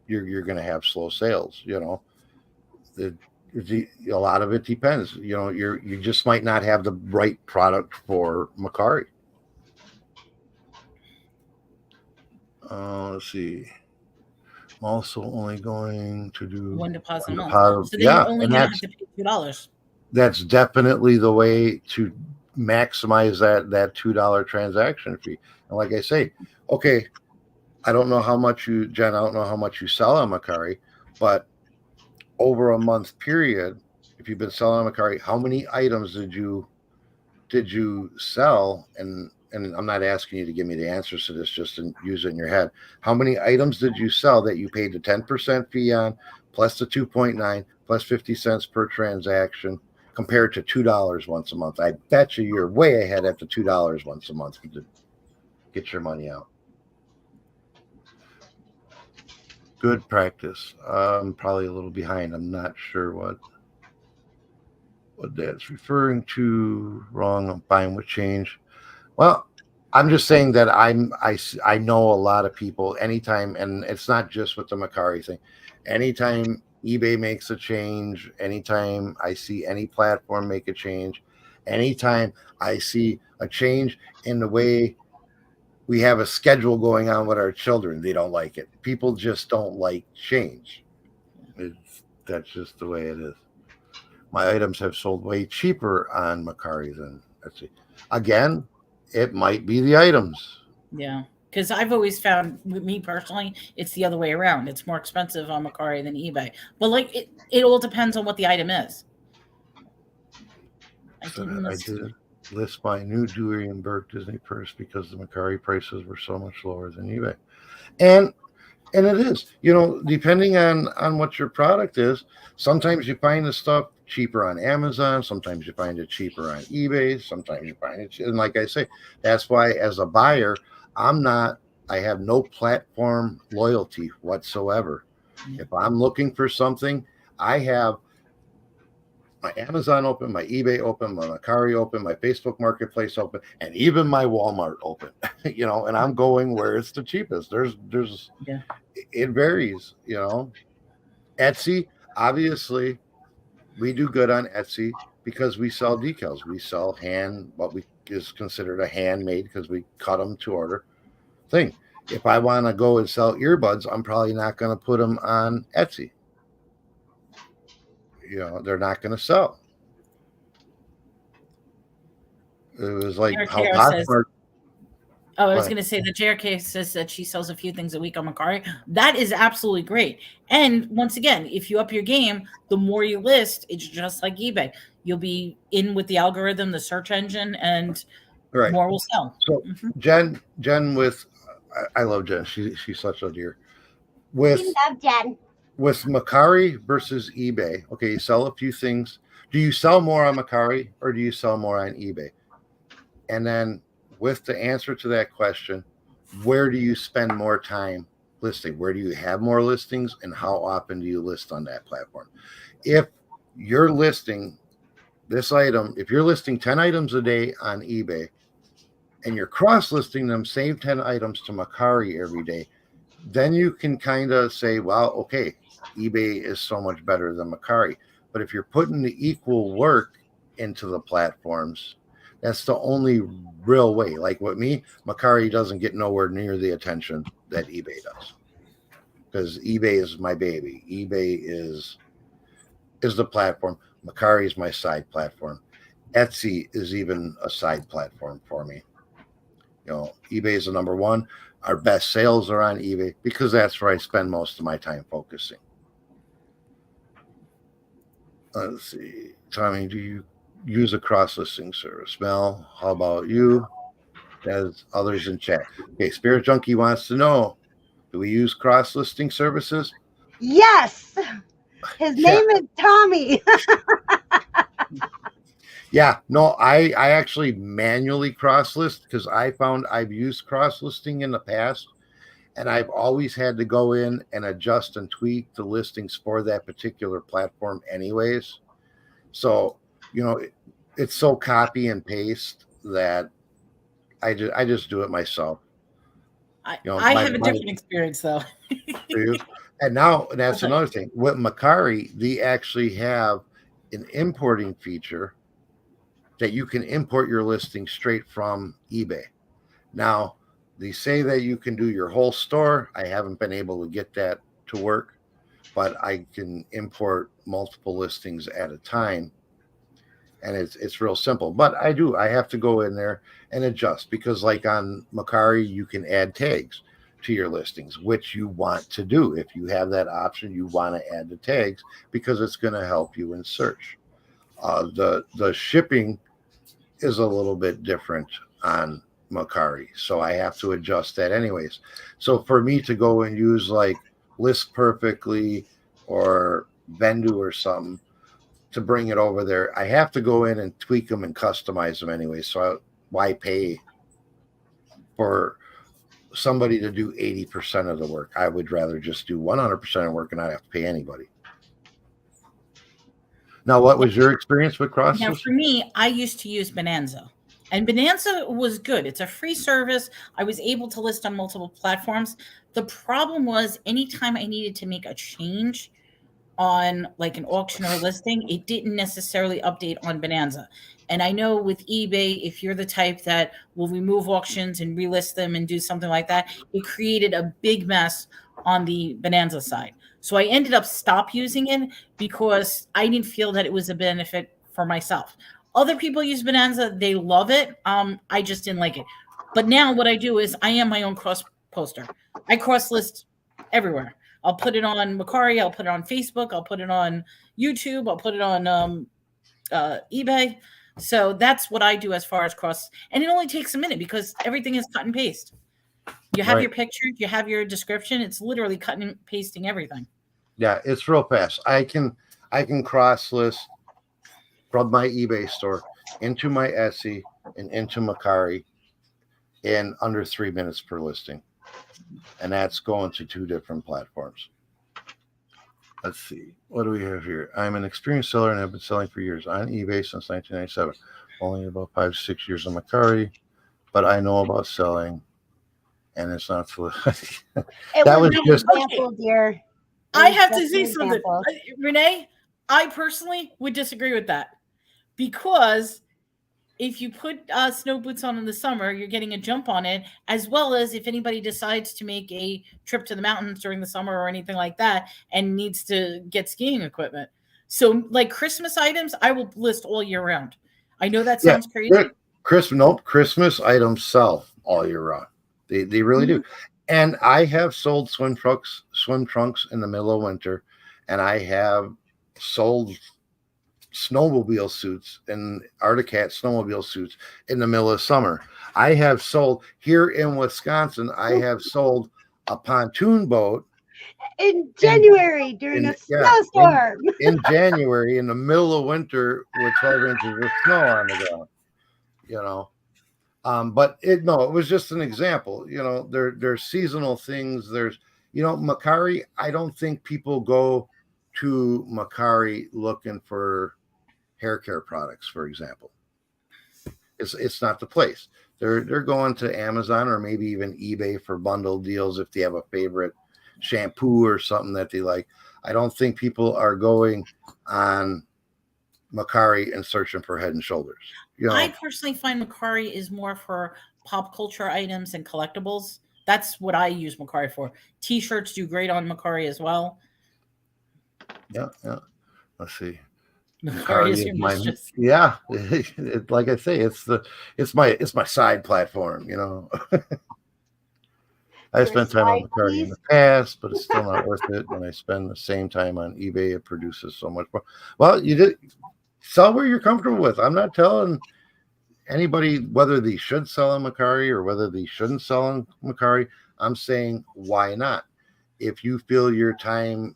You're going to have slow sales. A lot of it depends. You just might not have the right product for Mercari. Let's see. I'm also only going to do One deposit a month. deposit. So then you're Yeah, only and going to have to pay $2. that's definitely the way to maximize that $2 transaction fee. And like I say, okay, I don't know how much Jen, I don't know how much you sell on Mercari, but over a month period, if you've been selling on Mercari, how many items did you sell? And I'm not asking you to give me the answers to this, just use it in your head. How many items did you sell that you paid the 10% fee on, plus the 2.9, plus 50 cents per transaction, compared to $2 once a month? I bet you're way ahead at the $2 once a month to get your money out. Good practice. I'm probably a little behind. I'm not sure what that's referring to. Wrong. I'm fine with change. Well, I'm just saying that I know a lot of people anytime, and it's not just with the Mercari thing. Anytime eBay makes a change, anytime I see any platform make a change, anytime I see a change in the way we have a schedule going on with our children, they don't like it. People just don't like change. That's just the way it is. My items have sold way cheaper on Mercari than, let's see. Again, it might be the items. Yeah. Because I've always found, with me personally, it's the other way around. It's more expensive on Mercari than eBay. But like it all depends on what the item is. I didn't list my new Durienberg Disney purse because the Mercari prices were so much lower than eBay. And it is, depending on what your product is, sometimes you find the stuff cheaper on Amazon, sometimes you find it cheaper on eBay, sometimes you find it, and like I say, that's why as a buyer, I have no platform loyalty whatsoever. If I'm looking for something, I have my Amazon open, my eBay open, my Mercari open, my Facebook Marketplace open, and even my Walmart open. And I'm going where it's the cheapest. There's it varies. Etsy, obviously, we do good on Etsy because we sell decals. We sell what is considered a handmade, because we cut them to order thing. If I want to go and sell earbuds, I'm probably not going to put them on Etsy. They're not going to sell. It was like how JRKR says, Poshmark. I was going to say that JRK says that she sells a few things a week on Mercari. That is absolutely great. And once again, if you up your game, the more you list, it's just like eBay. You'll be in with the algorithm, the search engine, and more will sell. So Jen with, I love Jen. She's such a dear. We love Jen. With Mercari versus eBay, okay, you sell a few things. Do you sell more on Mercari or do you sell more on eBay? And then with the answer to that question, where do you spend more time listing? Where do you have more listings, and how often do you list on that platform? If you're listing this item, if you're listing 10 items a day on eBay and you're cross-listing them, same 10 items to Mercari every day, then you can kind of say, well, okay, eBay is so much better than Mercari. But if you're putting the equal work into the platforms, that's the only real way. Like with me, Mercari doesn't get nowhere near the attention that eBay does, because eBay is my baby. eBay is the platform. Mercari is my side platform. Etsy is even a side platform for me. eBay is the number one. Our best sales are on eBay because that's where I spend most of my time focusing. Let's see. Tommy, do you use a cross-listing service? Mel, how about you? As others in chat. Okay, Spirit Junkie wants to know, do we use cross-listing services? Yes. His name is Tommy. Yeah, no, I actually manually cross-list because I found I've used cross-listing in the past, and I've always had to go in and adjust and tweak the listings for that particular platform anyways. So, it's so copy and paste that I just do it myself. I have a different experience though. And now that's another thing. With Mercari, they actually have an importing feature that you can import your listing straight from eBay. Now, they say that you can do your whole store. I haven't been able to get that to work, but I can import multiple listings at a time. And it's real simple. But I have to go in there and adjust, because like on Mercari, you can add tags to your listings, which you want to do. If you have that option, you want to add the tags because it's going to help you in search. The shipping is a little bit different on Mercari, so I have to adjust that anyways. So for me to go and use like List Perfectly or Vendu or something to bring it over there, I have to go in and tweak them and customize them anyway. So why pay for somebody to do 80% of the work? I would rather just do 100% of the work and not have to pay anybody. Now, what was your experience with cross-listing? Now, for me, I used to use Bonanza, and Bonanza was good. It's a free service. I was able to list on multiple platforms. The problem was anytime I needed to make a change on like an auction or a listing, it didn't necessarily update on Bonanza. And I know with eBay, if you're the type that will remove auctions and relist them and do something like that, it created a big mess on the Bonanza side. So I ended up stop using it because I didn't feel that it was a benefit for myself. Other people use Bonanza. They love it. I just didn't like it. But now what I do is I am my own cross poster. I cross list everywhere. I'll put it on Mercari. I'll put it on Facebook. I'll put it on YouTube. I'll put it on eBay. So that's what I do as far as cross. And it only takes a minute because everything is cut and paste. You have your picture. You have your description. It's literally cutting and pasting everything. Yeah, it's real fast. I can cross list from my eBay store into my Etsy and into Mercari in under 3 minutes per listing. And that's going to 2 different platforms. Let's see. What do we have here? I'm an experienced seller and have been selling for years on eBay since 1997. Only about 5 to 6 years on Mercari, but I know about selling, and it's not so. That was just example, dear. I have to say something, Renee. I personally would disagree with that because if you put snow boots on in the summer, you're getting a jump on it, as well as if anybody decides to make a trip to the mountains during the summer or anything like that and needs to get skiing equipment. So, like Christmas items, I will list all year round. I know that sounds crazy. Christmas items sell all year round. They really do. And I have sold swim trunks in the middle of winter, and I have sold snowmobile suits and Arctic Cat snowmobile suits in the middle of summer. I have sold here in Wisconsin. I have sold a pontoon boat in January during a snowstorm. In January, in the middle of winter, with 12 inches of snow on the ground. You know, but it was just an example. You know, there's seasonal things. There's, you know, Mercari. I don't think people go to Mercari looking for hair care products, for example. It's not the place. They're going to Amazon or maybe even eBay for bundle deals if they have a favorite shampoo or something that they like. I don't think people are going on Mercari and searching for Head and Shoulders. You know, I personally find Mercari is more for pop culture items and collectibles. That's what I use Mercari for. T-shirts do great on Mercari as well. Yeah. Let's see. Mercari is your mistress. Yeah, like I say, it's my side platform. You know, I spent time on Mercari in the past, but it's still not worth it. When I spend the same time on eBay, it produces so much more. Well, you did sell where you're comfortable with. I'm not telling anybody whether they should sell on Mercari or whether they shouldn't sell on Mercari. I'm saying, why not? If you feel your time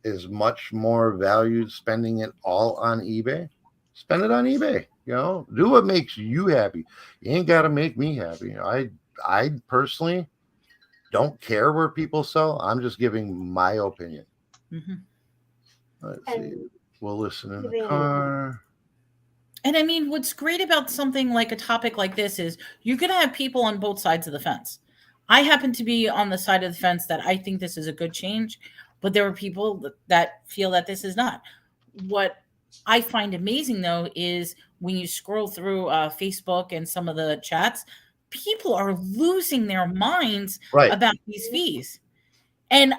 is much more valued spending it all on eBay, spend it on eBay. You know, do what makes you happy. You ain't got to make me happy. I personally don't care where people sell. I'm just giving my opinion. Let's see. We'll listen in the car. And I mean, what's great about something like a topic like this is you're going to have people on both sides of the fence. I happen to be on the side of the fence that I think this is a good change, but there are people that feel that this is not. What I find amazing, though, is when you scroll through Facebook and some of the chats, people are losing their minds about these fees. And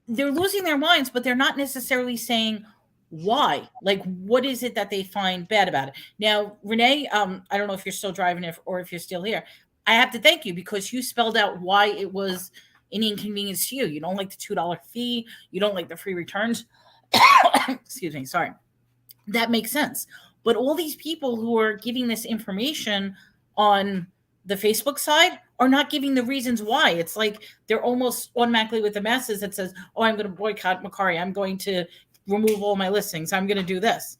they're losing their minds, but they're not necessarily saying why. Like, what is it that they find bad about it? Now, Renee, I don't know if you're still driving or if you're still here. I have to thank you because you spelled out why it was an inconvenience to you. You don't like the $2 fee. You don't like the free returns. Excuse me. Sorry. That makes sense. But all these people who are giving this information on the Facebook side are not giving the reasons why. It's like they're almost automatically with the masses that says, oh, I'm going to boycott Mercari. I'm going to remove all my listings. I'm going to do this.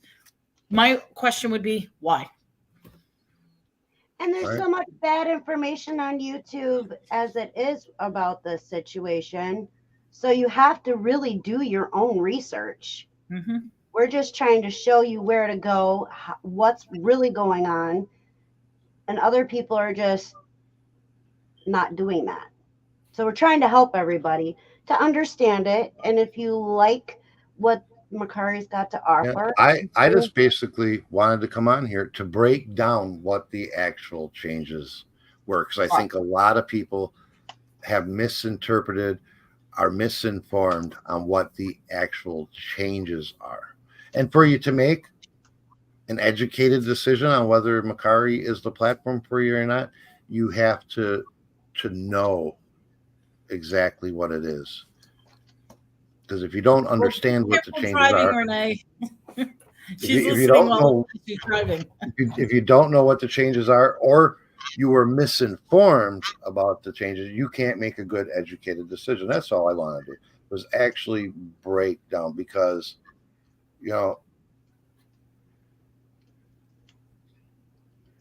My question would be, why? And there's so much bad information on YouTube as it is about this situation. So you have to really do your own research. We're just trying to show you where to go, what's really going on. And other people are just not doing that. So we're trying to help everybody to understand it. And if you like what Mercari's got to offer. I just basically wanted to come on here to break down what the actual changes were, because I think a lot of people have misinterpreted, are misinformed on what the actual changes are. And for you to make an educated decision on whether Mercari is the platform for you or not, you have to know exactly what it is. Because if you don't understand what the changes are, Renee. if you don't know, if you don't know what the changes are, or you were misinformed about the changes, you can't make a good educated decision. That's all I want to do, was actually break down, because, you know,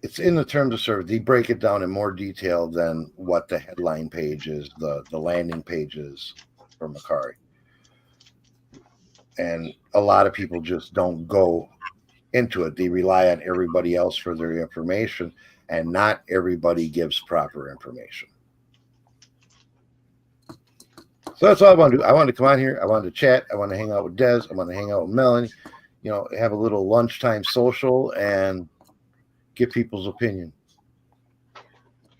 it's in the terms of service. They break it down in more detail than what the headline page is, the landing pages for Mercari. And a lot of people just don't go into it. They rely on everybody else for their information, and not everybody gives proper information. So that's all I want to do. I wanted to come on here. I wanted to chat. I want to hang out with Des. I want to hang out with Melanie, you know, have a little lunchtime social, and, get people's opinion.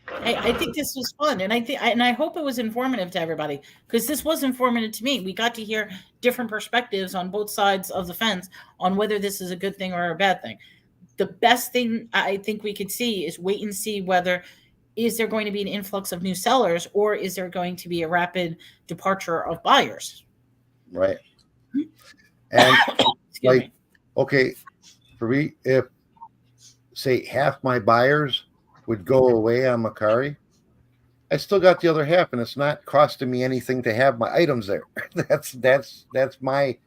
I think this was fun, and I hope it was informative to everybody, because this was informative to me. We got to hear different perspectives on both sides of the fence on whether this is a good thing or a bad thing. The best thing I think we could see is wait and see whether is there going to be an influx of new sellers, or is there going to be a rapid departure of buyers. Right. And Excuse me. okay, for me, if say half my buyers would go away on Mercari, I still got the other half, and it's not costing me anything to have my items there. that's my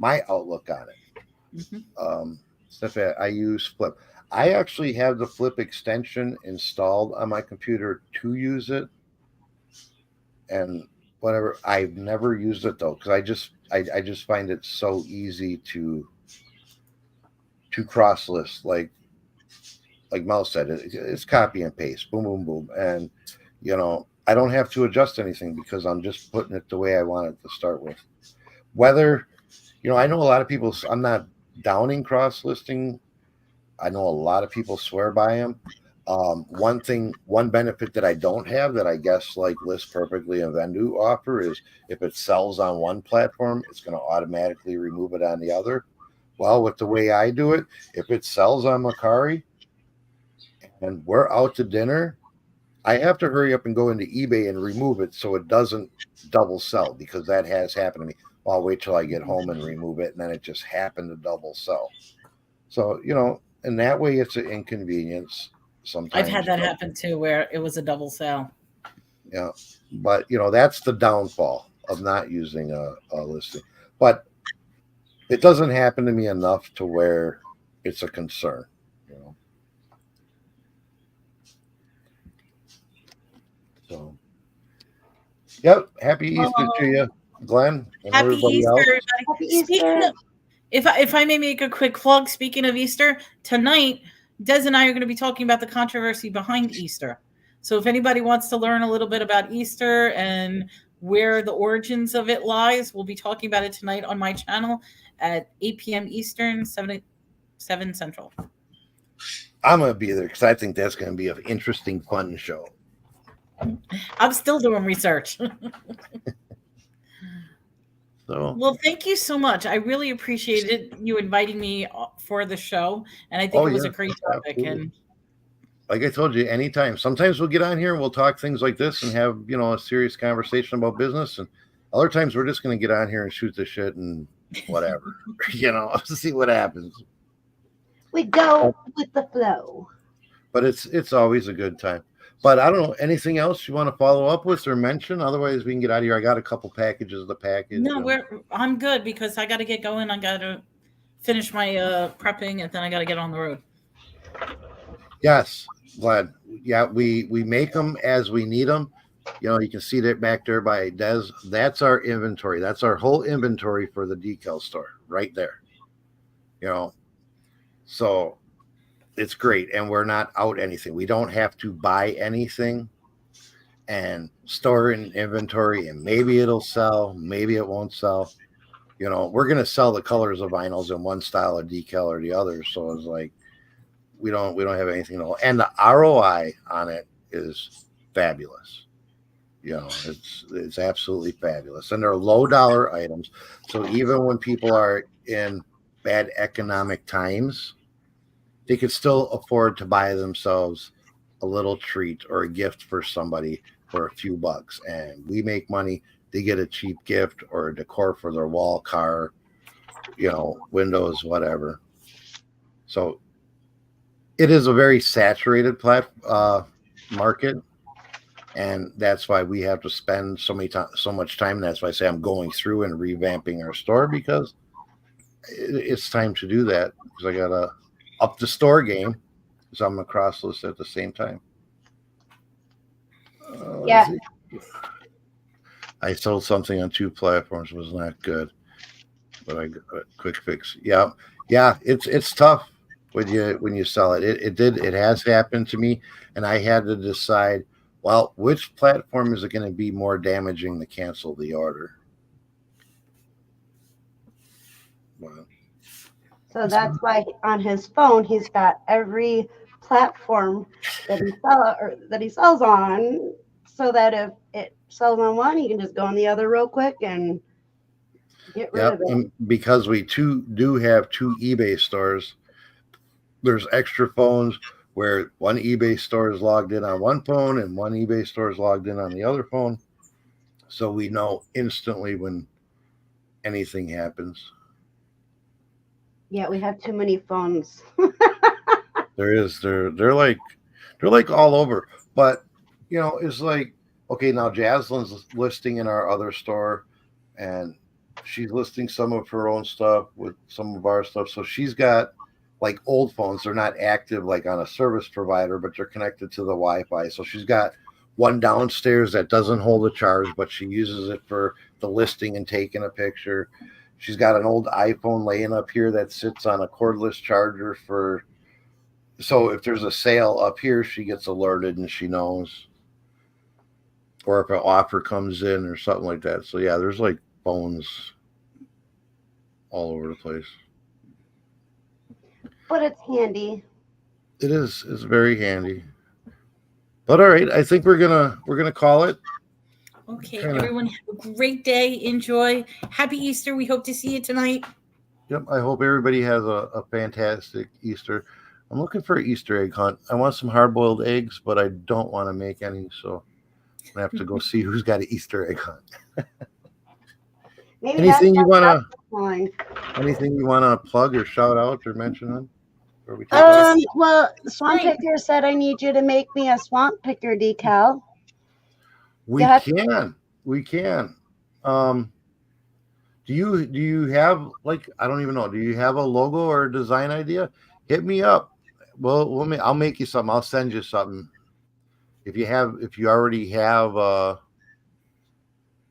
outlook on it. Stuff that I use Flip. I actually have the Flip extension installed on my computer to use it, and whatever. I've never used it though, because I just find it so easy to cross list, like Mel said, it's copy and paste, boom, boom, boom. And, I don't have to adjust anything because I'm just putting it the way I want it to start with. Whether, I know a lot of people, I'm not downing cross listing. I know a lot of people swear by them. One benefit that I don't have that I guess like List Perfectly and Vendu offer is if it sells on one platform, it's going to automatically remove it on the other. Well, with the way I do it, if it sells on Mercari and we're out to dinner, I have to hurry up and go into eBay and remove it so it doesn't double sell, because that has happened to me. Well, I'll wait till I get home and remove it, and then it just happened to double sell. So, in that way, it's an inconvenience sometimes. I've had that happen too, where it was a double sale. Yeah, but, that's the downfall of not using a listing. But it doesn't happen to me enough to where it's a concern. So, yep. Happy Easter to you, Glenn. And Happy everybody Easter, else. everybody. Happy Easter. If I may make a quick plug, speaking of Easter, tonight, Des and I are going to be talking about the controversy behind Easter. So if anybody wants to learn a little bit about Easter and where the origins of it lies, we'll be talking about it tonight on my channel at 8 p.m. Eastern, 7 Central. I'm going to be there because I think that's going to be an interesting, fun show. I'm still doing research. Well, thank you so much. I really appreciated you inviting me for the show, and I think it was a great topic. Absolutely. And like I told you, anytime. Sometimes we'll get on here and we'll talk things like this and have a serious conversation about business, and other times we're just going to get on here and shoot the shit and whatever, see what happens. We go with the flow. But it's always a good time. But I don't know, anything else you want to follow up with or mention? Otherwise, we can get out of here. I got a couple packages of the package. No, I'm good because I got to get going. I got to finish my prepping, and then I got to get on the road. Yes, glad. Yeah, we make them as we need them. You can see that back there by Des. That's our inventory. That's our whole inventory for the decal store right there. So it's great, and we're not out anything. We don't have to buy anything and store in inventory, and maybe it'll sell, maybe it won't sell. We're going to sell the colors of vinyls in one style of decal or the other. So it's like we don't have anything to hold. And the ROI on it is fabulous. It's absolutely fabulous, and they're low dollar items. So even when people are in bad economic times, they could still afford to buy themselves a little treat or a gift for somebody for a few bucks. And we make money. They get a cheap gift or a decor for their wall, car, windows, whatever. So it is a very saturated market. And that's why we have to spend so much time. And that's why I say I'm going through and revamping our store, because it's time to do that, because I got to up the store game, so I'm a cross list at the same time. Yeah. I sold something on 2 platforms, was not good, but I got a quick fix. Yeah. It's tough when you sell it. It has happened to me, and I had to decide, well, which platform is it going to be more damaging to cancel the order? Well, so that's why on his phone, he's got every platform that he sells on, so that if it sells on one, he can just go on the other real quick and get rid Yep. of it. And because we do have 2 eBay stores, there's extra phones where one eBay store is logged in on one phone and one eBay store is logged in on the other phone. So we know instantly when anything happens. Yeah, we have too many phones. They're like all over. But you know, it's like, okay, now Jaslyn's listing in our other store, and she's listing some of her own stuff with some of our stuff. So she's got like old phones. They're not active like on a service provider, but they're connected to the Wi-Fi. So she's got one downstairs that doesn't hold a charge, but she uses it for the listing and taking a picture. She's got an old iPhone laying up here that sits on a cordless charger for, so if there's a sale up here, she gets alerted and she knows. Or if an offer comes in or something like that. So yeah, there's like phones all over the place. But it's handy. It is. It's very handy. But all right, I think we're gonna call it. Okay, Kinda. everyone have a great day. Enjoy. Happy Easter. We hope to see you tonight. Yep. I hope everybody has a fantastic Easter. I'm looking for an Easter egg hunt. I want some hard-boiled eggs, but I don't want to make any, so I'm gonna have to go see who's got an Easter egg hunt. Maybe Anything you wanna fine. anything you wanna plug or shout out or mention on? Or we take off? Well, Swamp Picker said I need you to make me a Swamp Picker decal. We can. Do you have, like, I don't even know, do you have a logo or a design idea? Hit me up. Well, I'll make you something. I'll send you something. If you already have a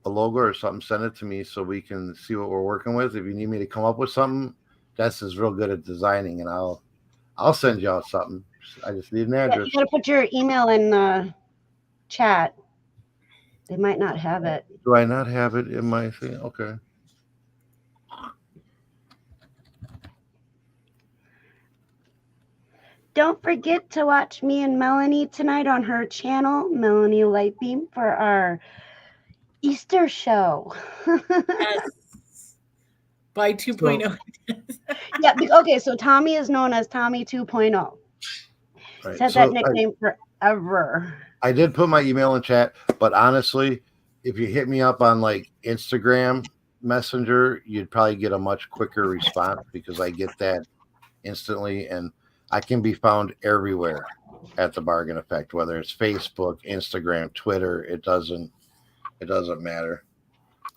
logo or something, send it to me so we can see what we're working with. If you need me to come up with something, Des is real good at designing, and I'll send you out something. I just need an address. Yeah, you gotta put your email in the chat. They might not have it. Do I not have it in my thing? Okay. Don't forget to watch me and Melanie tonight on her channel, Melanie Lightbeam, for our Easter show. Yes. By 2.0. Yeah. Okay. So Tommy is known as Tommy 2.0. Right. He's had that nickname forever. I did put my email in chat, but honestly, if you hit me up on like Instagram Messenger, you'd probably get a much quicker response because I get that instantly, and I can be found everywhere at The Bargain Effect, whether it's Facebook, Instagram, Twitter. It doesn't matter.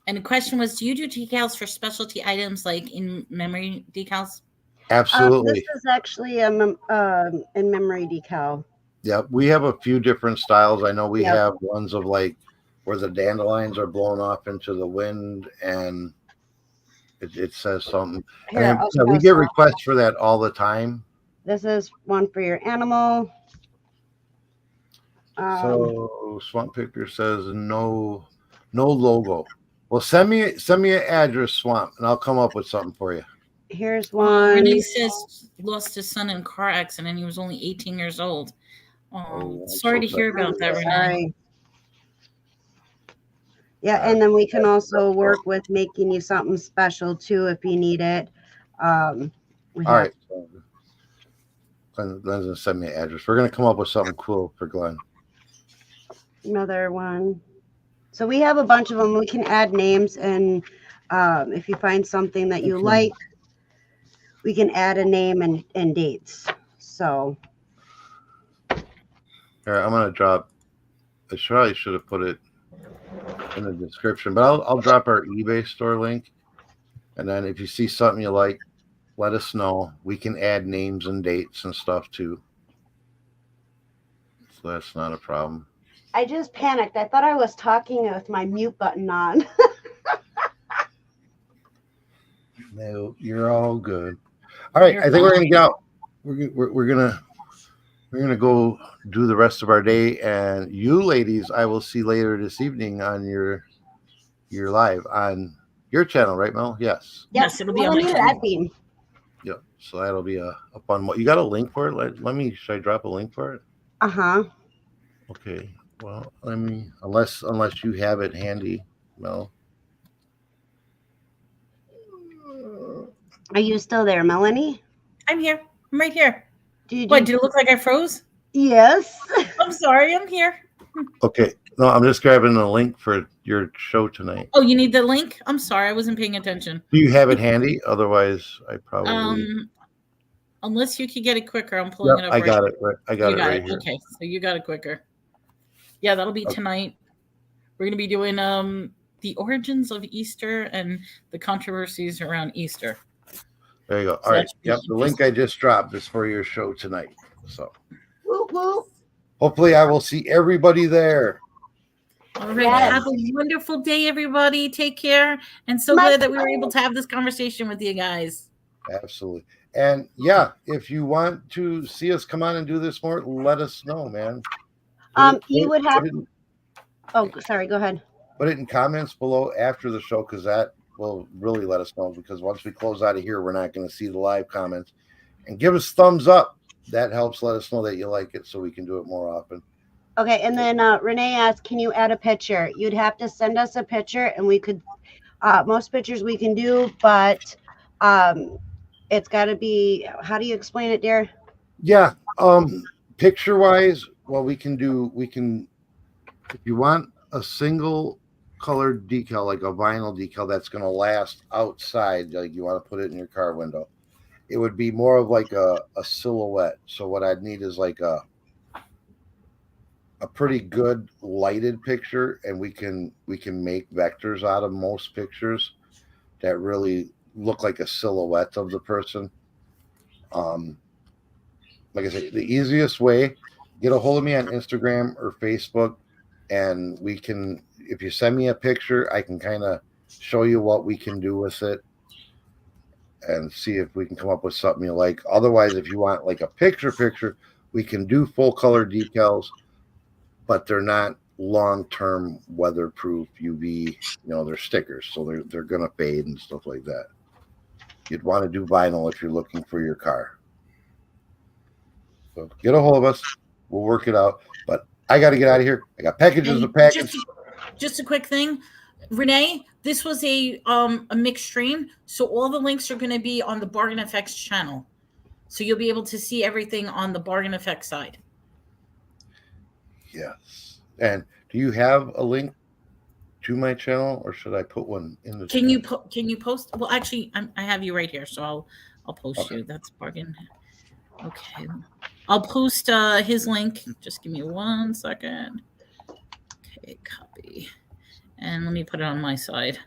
And the question was, do you do decals for specialty items like in memory decals? Absolutely. This is actually a in-memory decal. Yeah, we have a few different styles. I know we have ones of like where the dandelions are blown off into the wind and it says something. Here, and we get requests for that all the time. This is one for your animal. So Swamp Picker says no logo. Well, send me an address, Swamp, and I'll come up with something for you. Here's one. Renee says lost his son in a car accident. He was only 18 years old. Sorry to hear about that, Renee. Yeah, and then we can also work with making you something special too if you need it. All right. Glenn's gonna send me an address. We're gonna come up with something cool for Glenn. Another one. So we have a bunch of them. We can add names, and if you find something that you like, we can add a name and dates. So. All right, I'm gonna drop. I probably should have put it in the description, but I'll drop our eBay store link, and then if you see something you like, let us know. We can add names and dates and stuff too, so that's not a problem. I just panicked. I thought I was talking with my mute button on. No, you're all good. All right, I think we're gonna get out. We're gonna go do the rest of our day, and you ladies, I will see later this evening on your live on your channel, right, Mel? Yes. Yes, it'll be on my channel. Beam. Yep. So that'll be a fun one. You got a link for it? Let me. Should I drop a link for it? Okay. Well, let me. Unless you have it handy, Mel. Are you still there, Melanie? I'm here. I'm right here. Did What, did it look like I froze? Yes. I'm sorry. I'm here. Okay. No, I'm just grabbing a link for your show tonight. Oh, you need the link? I'm sorry. I wasn't paying attention. Do you have it handy? Otherwise, I probably. Unless you could get it quicker, I'm pulling it up. I got it. Right. I got it right here. Okay, so you got it quicker. Yeah, that'll be tonight. We're gonna be doing the origins of Easter and the controversies around Easter. There you go. So All right. Yep. The link I just dropped is for your show tonight. So Woo, woo. hopefully I will see everybody there. All right. Yes. Have a wonderful day, everybody. Take care. And so glad that we were able to have this conversation with you guys. Absolutely. And yeah, if you want to see us come on and do this more, let us know, man. You would have. Oh, sorry. Go ahead. Put it in comments below after the show, because that will really let us know. Because once we close out of here, we're not going to see the live comments. And give us thumbs up. That helps let us know that you like it, so we can do it more often. Okay. And then Renee asked, can you add a picture? You'd have to send us a picture, and we could. Most pictures we can do, but it's got to be. How do you explain it, dear? Yeah. Picture wise, well, we can. If you want a single colored decal, like a vinyl decal that's going to last outside, like you want to put it in your car window, it would be more of like a silhouette. So what I'd need is like a pretty good lighted picture, and we can make vectors out of most pictures that really look like a silhouette of the person. Like I said, the easiest way, get a hold of me on Instagram or Facebook, and we can, if you send me a picture, I can kind of show you what we can do with it and see if we can come up with something you like. Otherwise, if you want like a picture, we can do full color decals, but they're not long-term weatherproof UV, they're stickers, so they're gonna fade and stuff like that. You'd want to do vinyl if you're looking for your car. So get a hold of us, we'll work it out. But I got to get out of here. I got packages to package. Just a quick thing, Renee, this was a mixed stream, so all the links are going to be on the Bargain Effects channel, so you'll be able to see everything on the Bargain Effects side. Yes. And do you have a link to my channel, or should I put one in the Can you post? Well, actually, I have you right here, so I'll post you. That's Bargain. Okay, I'll post his link. Just give me 1 second. Okay, copy, and let me put it on my side.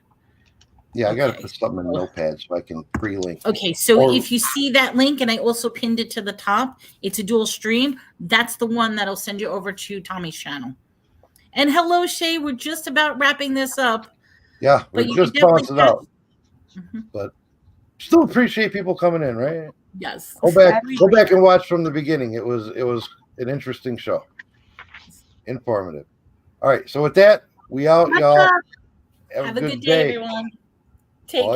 Yeah, I got to put something in Notepad so I can pre-link. Okay, so if you see that link, and I also pinned it to the top, it's a dual stream. That's the one that'll send you over to Tommy's channel. And hello, Shay. We're just about wrapping this up. Yeah, we're just balancing out. But still appreciate people coming in, right? Yes. Go back and watch from the beginning. It was an interesting show. Informative. All right, so with that, we out, y'all. Have a good day, everyone. Take care.